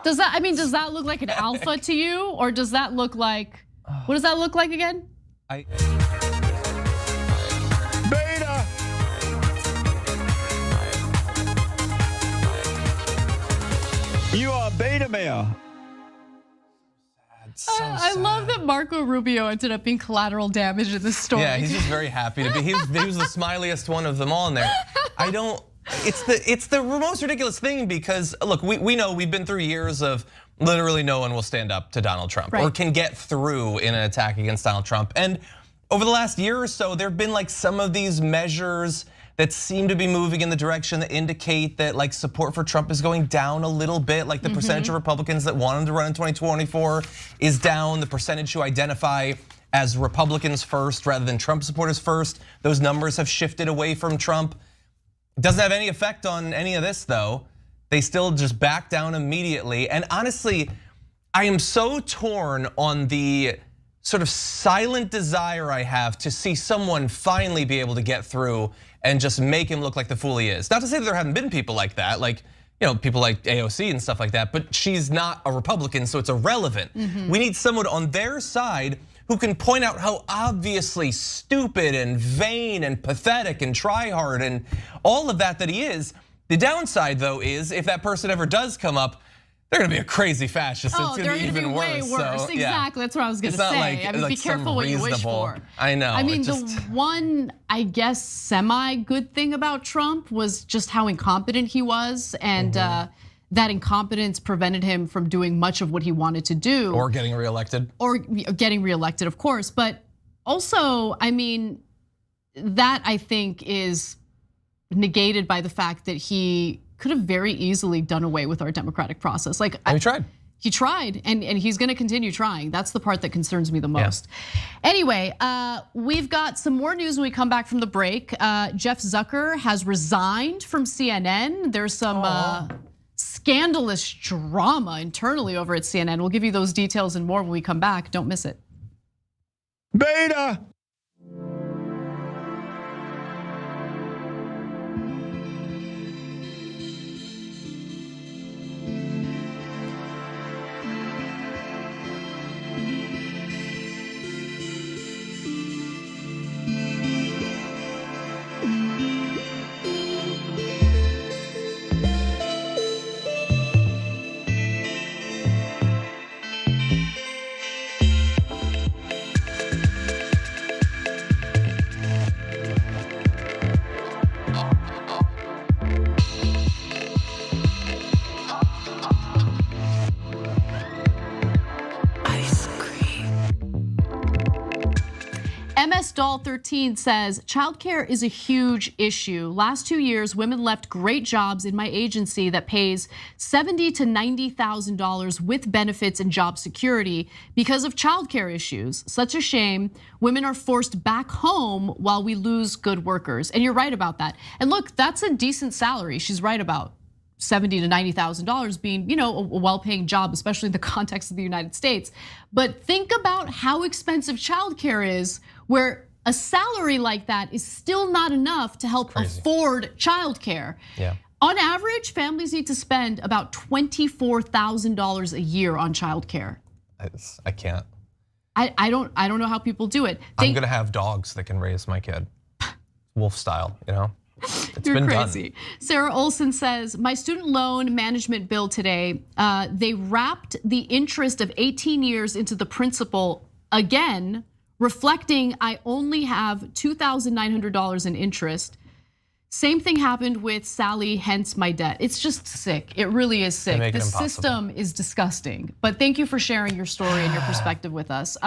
Does that look like an alpha to you, or does that look like, what does that look like again? Beta. You are beta male. I love that Marco Rubio ended up being collateral damage in this story. Yeah, he's just very happy to be. He was the smiliest one of them all in there. It's the most ridiculous thing, because look, we know we've been through years of literally no one will stand up to Donald Trump, right, or can get through in an attack against Donald Trump. And over the last year or so, there have been like some of these measures that seem to be moving in the direction that indicate that like support for Trump is going down a little bit. Like the percentage of Republicans that want him to run in 2024 is down. The percentage who identify as Republicans first rather than Trump supporters first, those numbers have shifted away from Trump. It doesn't have any effect on any of this though. They still just back down immediately. And honestly, I am so torn on the sort of silent desire I have to see someone finally be able to get through and just make him look like the fool he is. Not to say that there haven't been people like that, like people like AOC and stuff like that, but she's not a Republican, so it's irrelevant. We need someone on their side who can point out how obviously stupid and vain and pathetic and try hard and all of that he is. The downside though is if that person ever does come up, they're gonna be a crazy fascist. Oh, it's gonna be even worse. Way worse. So, exactly. That's what I was gonna say. Be careful what you wish for. I know. I mean, the one, I guess, semi-good thing about Trump was just how incompetent he was, and that incompetence prevented him from doing much of what he wanted to do, or getting reelected, of course. But also, I mean, that I think is negated by the fact that he could have very easily done away with our democratic process. Like he tried. He tried, and he's going to continue trying. That's the part that concerns me the most. Yeah. Anyway, we've got some more news when we come back from the break. Jeff Zucker has resigned from CNN. There's some scandalous drama internally over at CNN. We'll give you those details and more when we come back. Don't miss it. Beta. MS-Doll13 says, childcare is a huge issue. Last 2 years, women left great jobs in my agency that pays $70,000 to $90,000 with benefits and job security because of childcare issues. Such a shame. Women are forced back home while we lose good workers. And you're right about that. And look, that's a decent salary. She's right about $70,000 to $90,000 being, a well-paying job, especially in the context of the United States. But think about how expensive childcare is, where a salary like that is still not enough to help afford childcare. Yeah. On average, families need to spend about $24,000 a year on childcare. I can't. I don't know how people do it. I'm gonna have dogs that can raise my kid, wolf style. It's You're been crazy. done. Sarah Olson says, my student loan management bill today, they wrapped the interest of 18 years into the principal again, reflecting I only have $2,900 in interest. Same thing happened with Sally, hence my debt. It's just sick. It really is sick. The system is disgusting. But thank you for sharing your story and your perspective with us.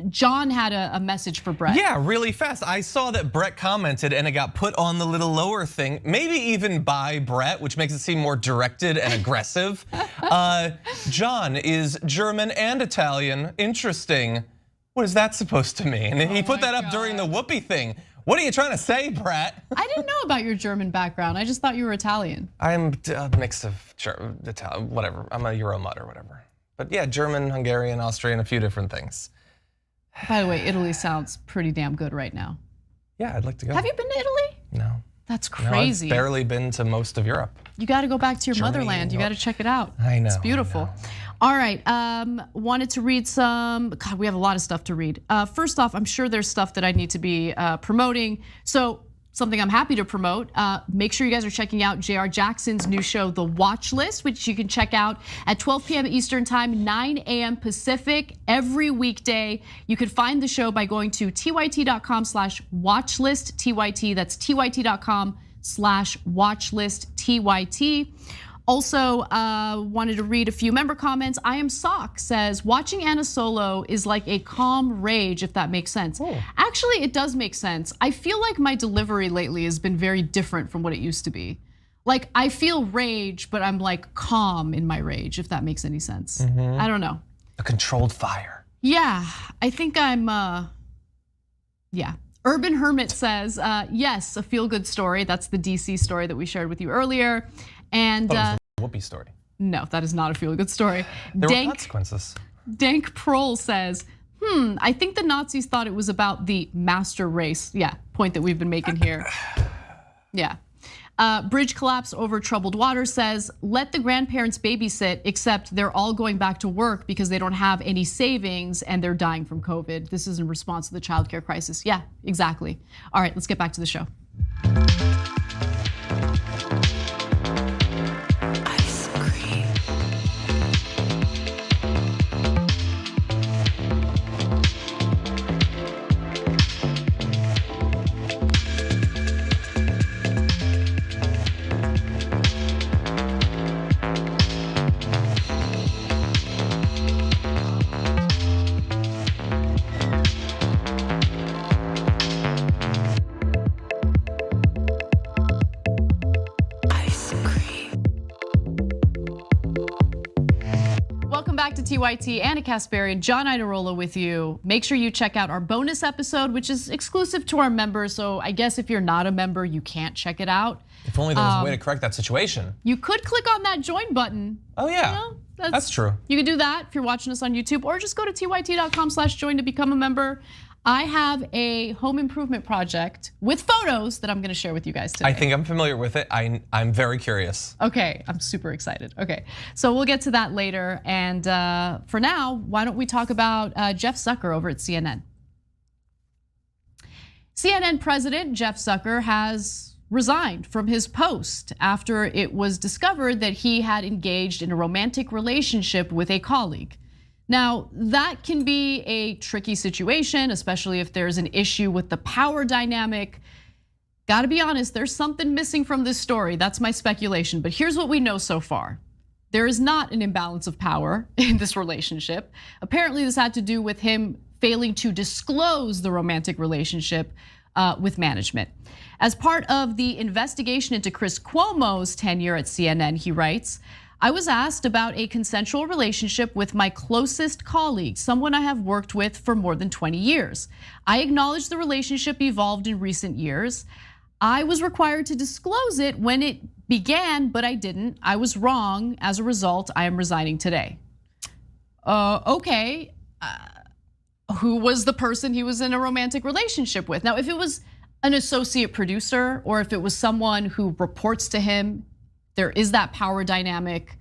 John had a message for Brett. Yeah, really fast. I saw that Brett commented and it got put on the little lower thing, maybe even by Brett, which makes it seem more directed and aggressive. John is German and Italian. Interesting. What is that supposed to mean? And he put that up during the Whoopi thing. What are you trying to say, Brett? I didn't know about your German background. I just thought you were Italian. I'm a mix of German, Italian, whatever. I'm a Euromut or whatever. But yeah, German, Hungarian, Austrian, a few different things. By the way, Italy sounds pretty damn good right now. Yeah, I'd like to go. Have you been to Italy? No. That's crazy. No, I've barely been to most of Europe. You got to go back to your Germany, motherland. You got to check it out. I know. It's beautiful. All right, wanted to read some, God, we have a lot of stuff to read. First off, I'm sure there's stuff that I need to be promoting. So something I'm happy to promote, make sure you guys are checking out JR Jackson's new show, The Watch List, which you can check out at 12 p.m. Eastern time, 9 a.m. Pacific, every weekday. You can find the show by going to tyt.com/watchlist, TYT, that's tyt.com/watchlist, TYT. Also, wanted to read a few member comments. I Am Sock says, watching Anna Solo is like a calm rage, if that makes sense. Actually, it does make sense. I feel like my delivery lately has been very different from what it used to be. Like, I feel rage, but I'm like calm in my rage, if that makes any sense. I don't know. A controlled fire. Yeah, I think I'm, yeah. Urban Hermit says, yes, a feel-good story. That's the DC story that we shared with you earlier. And Whoopi story. No, that is not a feel-good story. There were consequences. Dank Prohl says, I think the Nazis thought it was about the master race. Yeah, point that we've been making here. Yeah. Bridge collapse over troubled water says, let the grandparents babysit, except they're all going back to work because they don't have any savings and they're dying from COVID. This is in response to the childcare crisis. Yeah, exactly. All right, let's get back to the show. TYT, Anna Kasparian, John Idarola with you. Make sure you check out our bonus episode, which is exclusive to our members. So I guess if you're not a member, you can't check it out. If only there was a way to correct that situation. You could click on that join button. Oh yeah, that's true. You can do that if you're watching us on YouTube, or just go to tyt.com/join to become a member. I have a home improvement project with photos that I'm gonna share with you guys today. I think I'm familiar with it. I'm very curious. Okay, I'm super excited. Okay, so we'll get to that later. And for now, why don't we talk about Jeff Zucker over at CNN. CNN President Jeff Zucker has resigned from his post after it was discovered that he had engaged in a romantic relationship with a colleague. Now, that can be a tricky situation, especially if there's an issue with the power dynamic. Gotta be honest, there's something missing from this story. That's my speculation, but here's what we know so far. There is not an imbalance of power in this relationship. Apparently, this had to do with him failing to disclose the romantic relationship with management. As part of the investigation into Chris Cuomo's tenure at CNN, he writes, I was asked about a consensual relationship with my closest colleague, someone I have worked with for more than 20 years. I acknowledge the relationship evolved in recent years. I was required to disclose it when it began, but I didn't. I was wrong. As a result, I am resigning today. Okay. Who was the person he was in a romantic relationship with? Now, if it was an associate producer or if it was someone who reports to him, there is that power dynamic.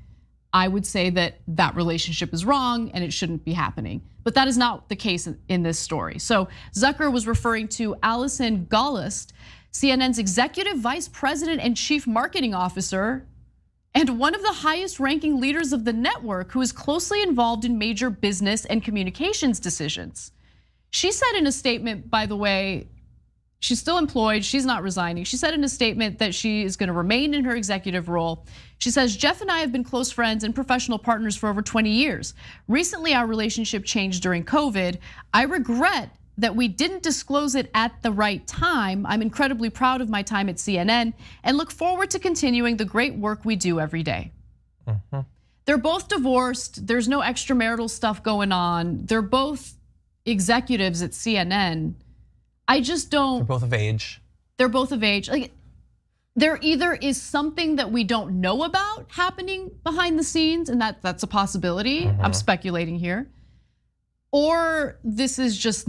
I would say that that relationship is wrong and it shouldn't be happening. But that is not the case in this story. So Zucker was referring to Allison Gollust, CNN's executive vice president and chief marketing officer, and one of the highest ranking leaders of the network who is closely involved in major business and communications decisions. She said in a statement, by the way, she's still employed, she's not resigning. She said in a statement that she is gonna remain in her executive role. She says, Jeff and I have been close friends and professional partners for over 20 years. Recently, our relationship changed during COVID. I regret that we didn't disclose it at the right time. I'm incredibly proud of my time at CNN and look forward to continuing the great work we do every day. They're both divorced. There's no extramarital stuff going on. They're both executives at CNN. I just don't. They're both of age. They're both of age. Like, there either is something that we don't know about happening behind the scenes, and that's a possibility. I'm speculating here. Or this is just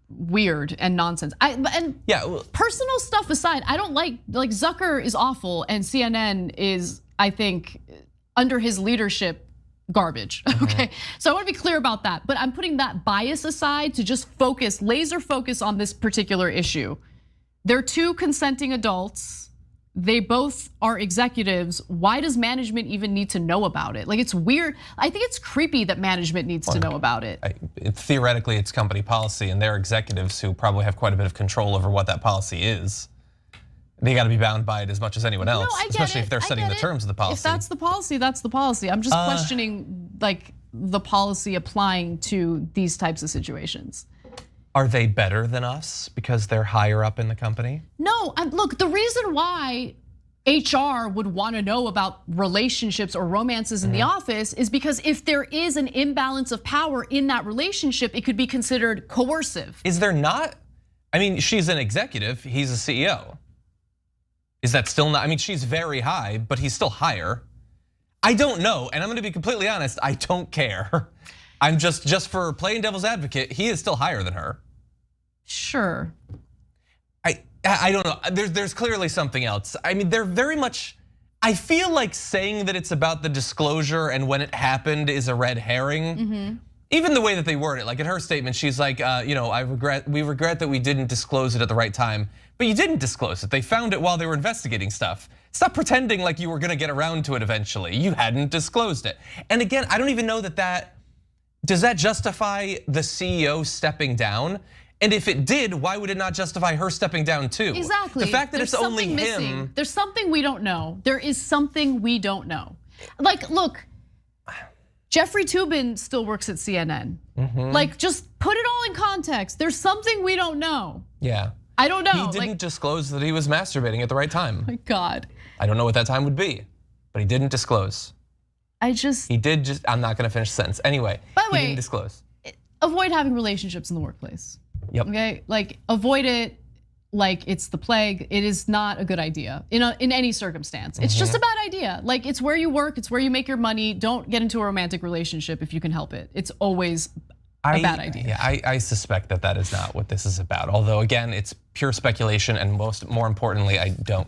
weird and nonsense. Personal stuff aside, I don't like Zucker is awful and CNN is, I think, under his leadership, garbage. Okay, so I want to be clear about that. But I'm putting that bias aside to just focus, laser focus on this particular issue. They're two consenting adults. They both are executives. Why does management even need to know about it? Like, it's weird. I think it's creepy that management needs to know about it. Theoretically, it's company policy, and they're executives who probably have quite a bit of control over what that policy is. They got to be bound by it as much as anyone else, especially if they're setting the terms of the policy. If that's the policy, that's the policy. I'm just questioning like the policy applying to these types of situations. Are they better than us because they're higher up in the company? No, look, the reason why HR would want to know about relationships or romances in the office is because if there is an imbalance of power in that relationship, it could be considered coercive. Is there not? I mean, she's an executive, he's a CEO. Is that still not? I mean, she's very high, but he's still higher. I don't know, and I'm gonna be completely honest, I don't care. I'm just for playing devil's advocate, he is still higher than her. Sure. I don't know, there's clearly something else. I mean, they're very much, I feel like saying that it's about the disclosure and when it happened is a red herring. Even the way that they word it, like in her statement, she's like, we regret that we didn't disclose it at the right time. But you didn't disclose it, they found it while they were investigating stuff. Stop pretending like you were gonna get around to it eventually. You hadn't disclosed it. And again, I don't even know does that justify the CEO stepping down? And if it did, why would it not justify her stepping down too? Exactly. The fact that it's only him. There's something we don't know. There is something we don't know. Like, look, Jeffrey Toobin still works at CNN. Like, just put it all in context. There's something we don't know. Yeah. I don't know. He didn't disclose that he was masturbating at the right time. Oh my God. I don't know what that time would be, but he didn't disclose. He did just, I'm not gonna finish the sentence. Anyway, by the way, he didn't disclose. Avoid having relationships in the workplace. Yep. Okay, like avoid it like it's the plague. It is not a good idea in any circumstance. It's just a bad idea. Like, it's where you work, it's where you make your money. Don't get into a romantic relationship if you can help it. It's always a bad idea. Yeah, I suspect that is not what this is about. Although again, it's pure speculation, and more importantly, I don't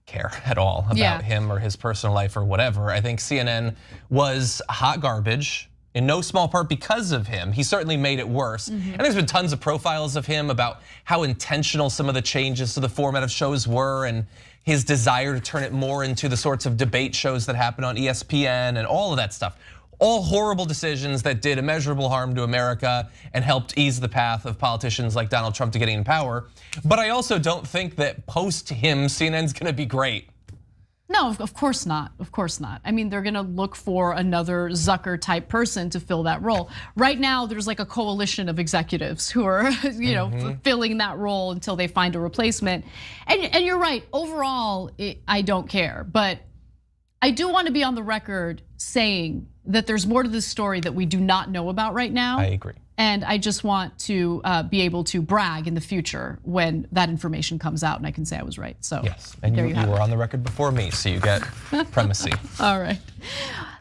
care at all about him or his personal life or whatever. I think CNN was hot garbage in no small part because of him. He certainly made it worse. And there's been tons of profiles of him about how intentional some of the changes to the format of shows were and his desire to turn it more into the sorts of debate shows that happen on ESPN and all of that stuff. All horrible decisions that did immeasurable harm to America and helped ease the path of politicians like Donald Trump to getting in power. But I also don't think that post him, CNN's gonna be great. No, of course not. Of course not. I mean, they're gonna look for another Zucker type person to fill that role. Right now, there's like a coalition of executives who are, filling that role until they find a replacement. And you're right. Overall, I don't care. But I do want to be on the record saying that there's more to this story that we do not know about right now. I agree. And I just want to be able to brag in the future when that information comes out and I can say I was right. So yes, and you were on the record before me, so you get primacy. All right.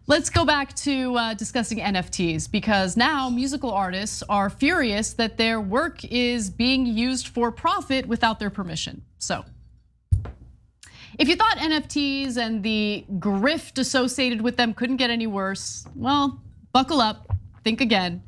Let's go back to discussing NFTs, because now musical artists are furious that their work is being used for profit without their permission. So if you thought NFTs and the grift associated with them couldn't get any worse, well, buckle up, think again.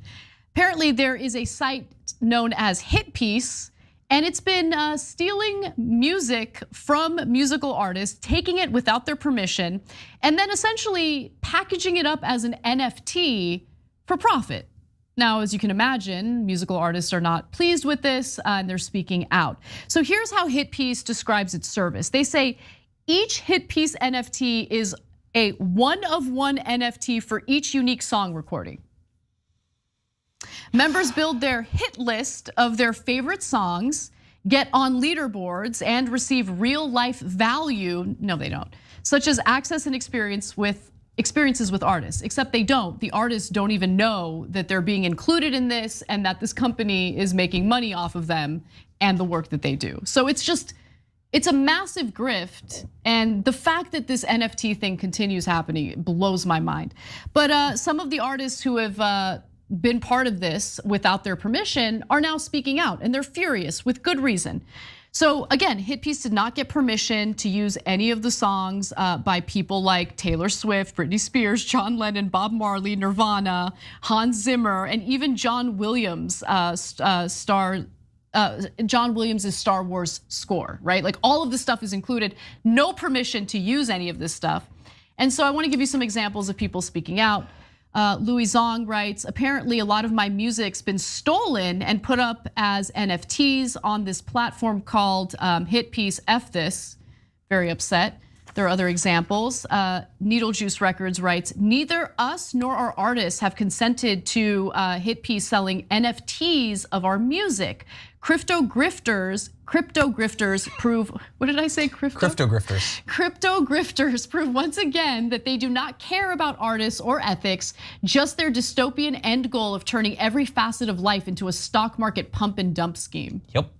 Apparently there is a site known as HitPiece, and it's been stealing music from musical artists, taking it without their permission, and then essentially packaging it up as an NFT for profit. Now, as you can imagine, musical artists are not pleased with this and they're speaking out. So here's how HitPiece describes its service. They say each HitPiece NFT is a one-of-one NFT for each unique song recording. Members build their hit list of their favorite songs, get on leaderboards, and receive real-life value, no they don't, such as access and experiences with artists, except they don't. The artists don't even know that they're being included in this and that this company is making money off of them and the work that they do. So it's a massive grift, and the fact that this NFT thing continues happening blows my mind. But some of the artists who have been part of this without their permission are now speaking out, and they're furious with good reason. So again, HitPiece did not get permission to use any of the songs by people like Taylor Swift, Britney Spears, John Lennon, Bob Marley, Nirvana, Hans Zimmer, and even John Williams' Star Wars score, right? Like all of this stuff is included, no permission to use any of this stuff. And so I want to give you some examples of people speaking out. Louis Zong writes, apparently a lot of my music's been stolen and put up as NFTs on this platform called HitPiece F This. Very upset. There are other examples. Needle Juice Records writes, neither us nor our artists have consented to HitPiece selling NFTs of our music. Crypto grifters prove, what did I say, Crypto grifters. Crypto grifters prove once again that they do not care about artists or ethics, just their dystopian end goal of turning every facet of life into a stock market pump and dump scheme. Yep.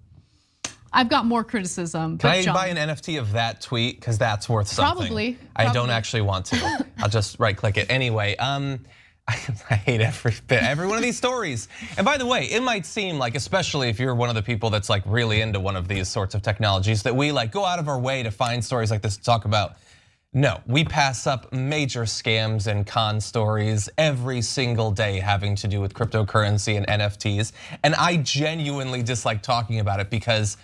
I've got more criticism. Can I buy an NFT of that tweet? Because that's worth something. Probably. I don't actually want to. I'll just right click it. Anyway, I hate every one of these stories. And by the way, it might seem like, especially if you're one of the people that's like really into one of these sorts of technologies, that we like go out of our way to find stories like this to talk about. No, we pass up major scams and con stories every single day having to do with cryptocurrency and NFTs. And I genuinely dislike talking about it because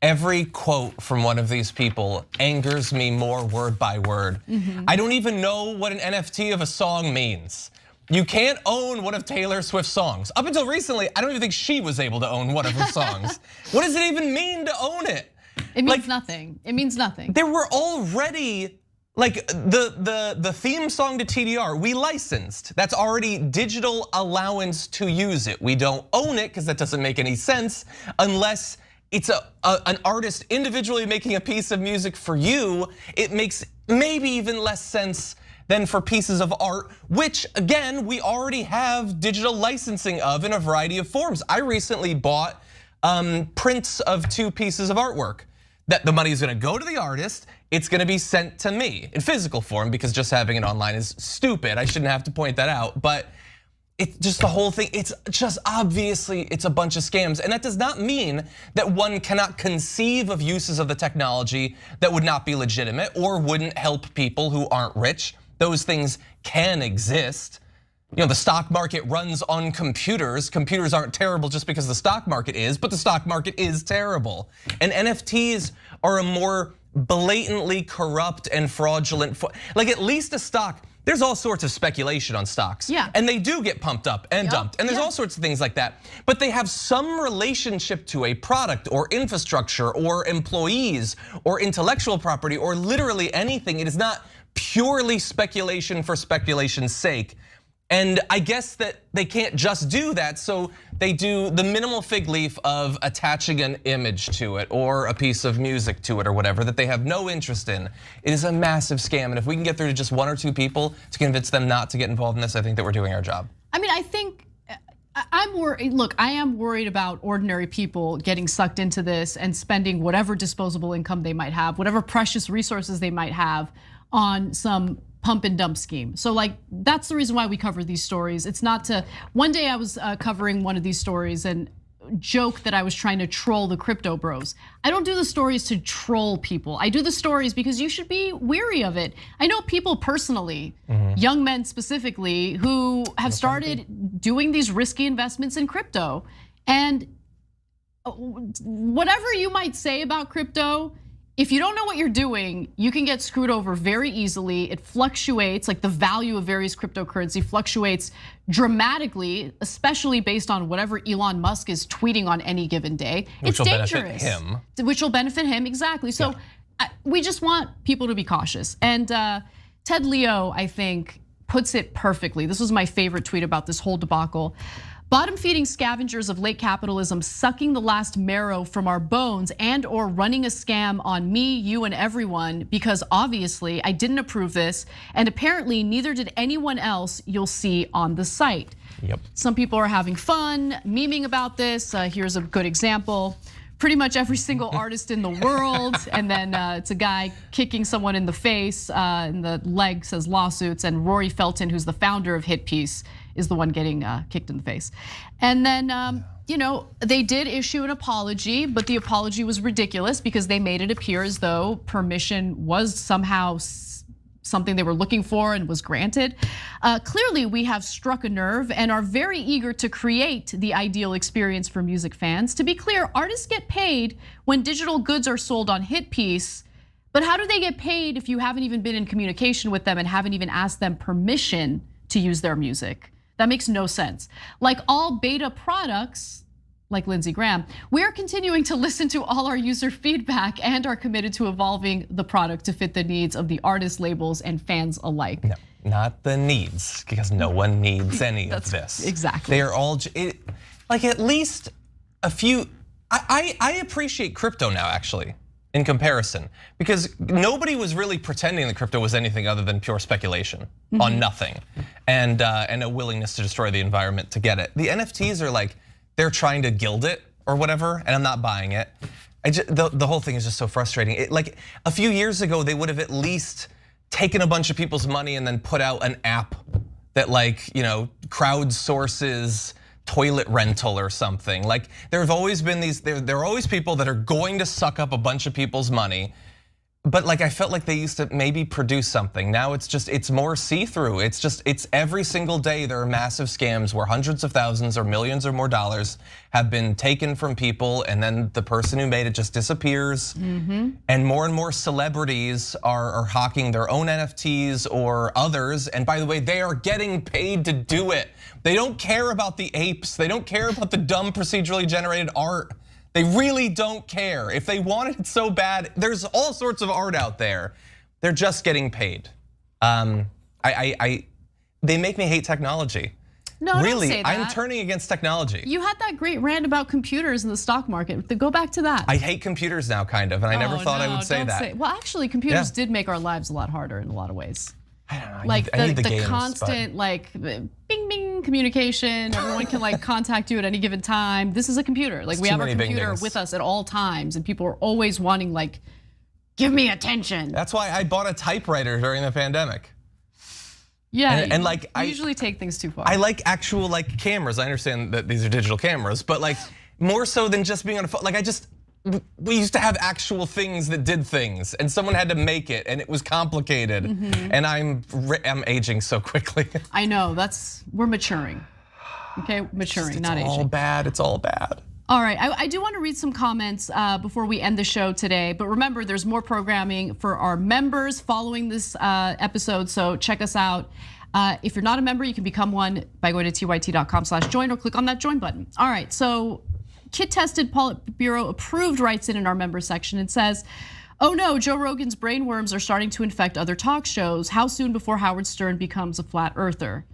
every quote from one of these people angers me more word by word. I don't even know what an NFT of a song means. You can't own one of Taylor Swift's songs. Up until recently, I don't even think she was able to own one of her songs. What does it even mean to own it? It means nothing. It means nothing. There were already, like the theme song to TDR, we licensed. That's already digital allowance to use it. We don't own it because that doesn't make any sense unless it's an artist individually making a piece of music for you. It makes maybe even less sense than for pieces of art, which again, we already have digital licensing of in a variety of forms. I recently bought prints of 2 pieces of artwork. That the money is gonna go to the artist, it's gonna be sent to me in physical form because just having it online is stupid. I shouldn't have to point that out, but it's just the whole thing, it's just obviously it's a bunch of scams. And that does not mean that one cannot conceive of uses of the technology that would not be legitimate or wouldn't help people who aren't rich. Those things can exist. You know, the stock market runs on computers. Computers aren't terrible just because the stock market is, but the stock market is terrible. And NFTs are a more blatantly corrupt and fraudulent, like at least a stock, there's all sorts of speculation on stocks. Yeah. And they do get pumped up and dumped. And there's all sorts of things like that. But they have some relationship to a product or infrastructure or employees or intellectual property or literally anything. It is not purely speculation for speculation's sake. And I guess that they can't just do that, so they do the minimal fig leaf of attaching an image to it or a piece of music to it or whatever that they have no interest in. It is a massive scam, and if we can get through to just 1 or 2 people to convince them not to get involved in this, I think that we're doing our job. I mean, I think I'm worried. Look, I am worried about ordinary people getting sucked into this and spending whatever disposable income they might have, whatever precious resources they might have on some pump and dump scheme. So like, that's the reason why we cover these stories. It's not to, one day I was covering one of these stories and joke that I was trying to troll the crypto bros. I don't do the stories to troll people. I do the stories because you should be weary of it. I know people personally, young men specifically, who have started doing these risky investments in crypto. And whatever you might say about crypto, if you don't know what you're doing, you can get screwed over very easily. It fluctuates, like the value of various cryptocurrency fluctuates dramatically, especially based on whatever Elon Musk is tweeting on any given day. It's dangerous. Which will benefit him. Which will benefit him, exactly. So we just want people to be cautious. And Ted Leo, I think, puts it perfectly. This was my favorite tweet about this whole debacle. Bottom-feeding scavengers of late capitalism sucking the last marrow from our bones and or running a scam on me, you, and everyone because obviously I didn't approve this and apparently neither did anyone else you'll see on the site. Yep. Some people are having fun, memeing about this. Here's a good example. Pretty much every single artist in the world, and then it's a guy kicking someone in the face, and the leg says lawsuits, and Rory Felton, who's the founder of Hit Piece, is the one getting kicked in the face. And then, you know, they did issue an apology, but the apology was ridiculous because they made it appear as though permission was somehow something they were looking for and was granted. Clearly, we have struck a nerve and are very eager to create the ideal experience for music fans. To be clear, artists get paid when digital goods are sold on Hit Piece, but how do they get paid if you haven't even been in communication with them and haven't even asked them permission to use their music? That makes no sense. Like all beta products, like Lindsey Graham, we are continuing to listen to all our user feedback and are committed to evolving the product to fit the needs of the artists, labels, and fans alike. No, not the needs, because no one needs any of this. Exactly. They are all, like at least a few, I appreciate crypto now actually, in comparison, because nobody was really pretending that crypto was anything other than pure speculation on nothing, and a willingness to destroy the environment to get it. The NFTs are like, they're trying to gild it or whatever, and I'm not buying it. The whole thing is just so frustrating. Like a few years ago, they would have at least taken a bunch of people's money and then put out an app that like, you know, crowdsources toilet rental or something. Like there have always been these, there are always people that are going to suck up a bunch of people's money. But like I felt like they used to maybe produce something. Now it's just, it's more see-through. It's every single day there are massive scams where hundreds of thousands or millions or more dollars have been taken from people, and then the person who made it just disappears. And more celebrities are hawking their own NFTs or others. And by the way, they are getting paid to do it. They don't care about the apes. They don't care about the dumb procedurally generated art. They really don't care. If they wanted it so bad, there's all sorts of art out there. They're just getting paid. They make me hate technology. No, really, don't say that. I'm turning against technology. You had that great rant about computers in the stock market. Go back to that. I hate computers now, kind of, and I never thought I would say that. Well, actually, computers did make our lives a lot harder in a lot of ways. I don't know. Like I need the games, constant like bing bing communication. Everyone can like contact you at any given time. This is a computer. Like we have our computer with us at all times, and people are always wanting like, give me attention. That's why I bought a typewriter during the pandemic. Yeah, and like I usually take things too far. I like actual like cameras. I understand that these are digital cameras, but like more so than just being on a phone. Like we used to have actual things that did things, and someone had to make it, and it was complicated. And I'm aging so quickly. I know, we're maturing. Okay, maturing, not aging. It's all bad. It's all bad. All right, I do want to read some comments before we end the show today. But remember, there's more programming for our members following this episode, so check us out. If you're not a member, you can become one by going to tyt.com/join or click on that join button. All right, so kid-tested Politburo approved writes in our member section and says, oh no, Joe Rogan's brainworms are starting to infect other talk shows. How soon before Howard Stern becomes a flat earther?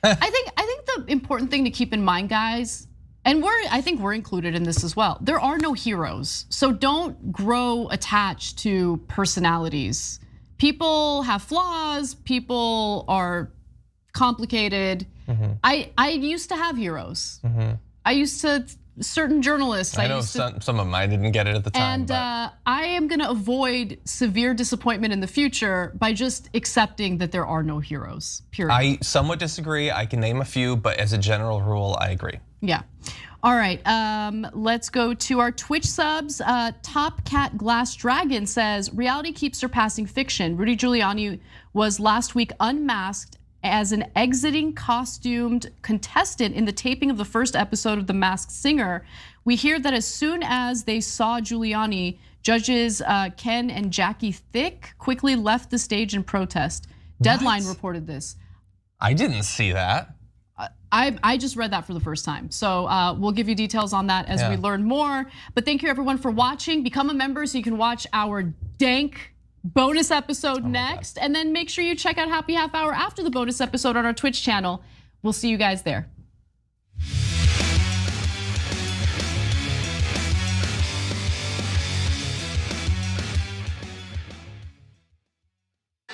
I think the important thing to keep in mind, guys, and I think we're included in this as well. There are no heroes, so don't grow attached to personalities. People have flaws. People are complicated. I used to have heroes. I used to. Certain journalists. I know some of them, I didn't get it at the time. And I am gonna avoid severe disappointment in the future by just accepting that there are no heroes, period. I somewhat disagree. I can name a few, but as a general rule, I agree. Yeah. All right, let's go to our Twitch subs. Top Cat Glass Dragon says, reality keeps surpassing fiction. Rudy Giuliani was last week unmasked as an exiting costumed contestant in the taping of the first episode of The Masked Singer. We hear that as soon as they saw Giuliani, judges Ken and Jackie Thicke quickly left the stage in protest. Deadline reported this. I didn't see that. I just read that for the first time. So we'll give you details on that as we learn more. But thank you everyone for watching. Become a member so you can watch our dank bonus episode next. And then make sure you check out Happy Half Hour after the bonus episode on our Twitch channel. We'll see you guys there.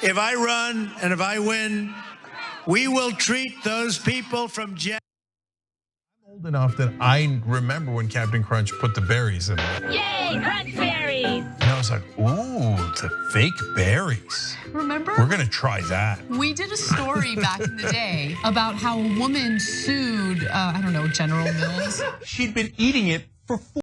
If I run and if I win, we will treat those people from jail. I'm old enough that I remember when Captain Crunch put the berries in there. Yay, crunch berries! And I was like, ooh, the fake berries. Remember? We're gonna try that. We did a story back in the day about how a woman sued, I don't know, General Mills. She'd been eating it for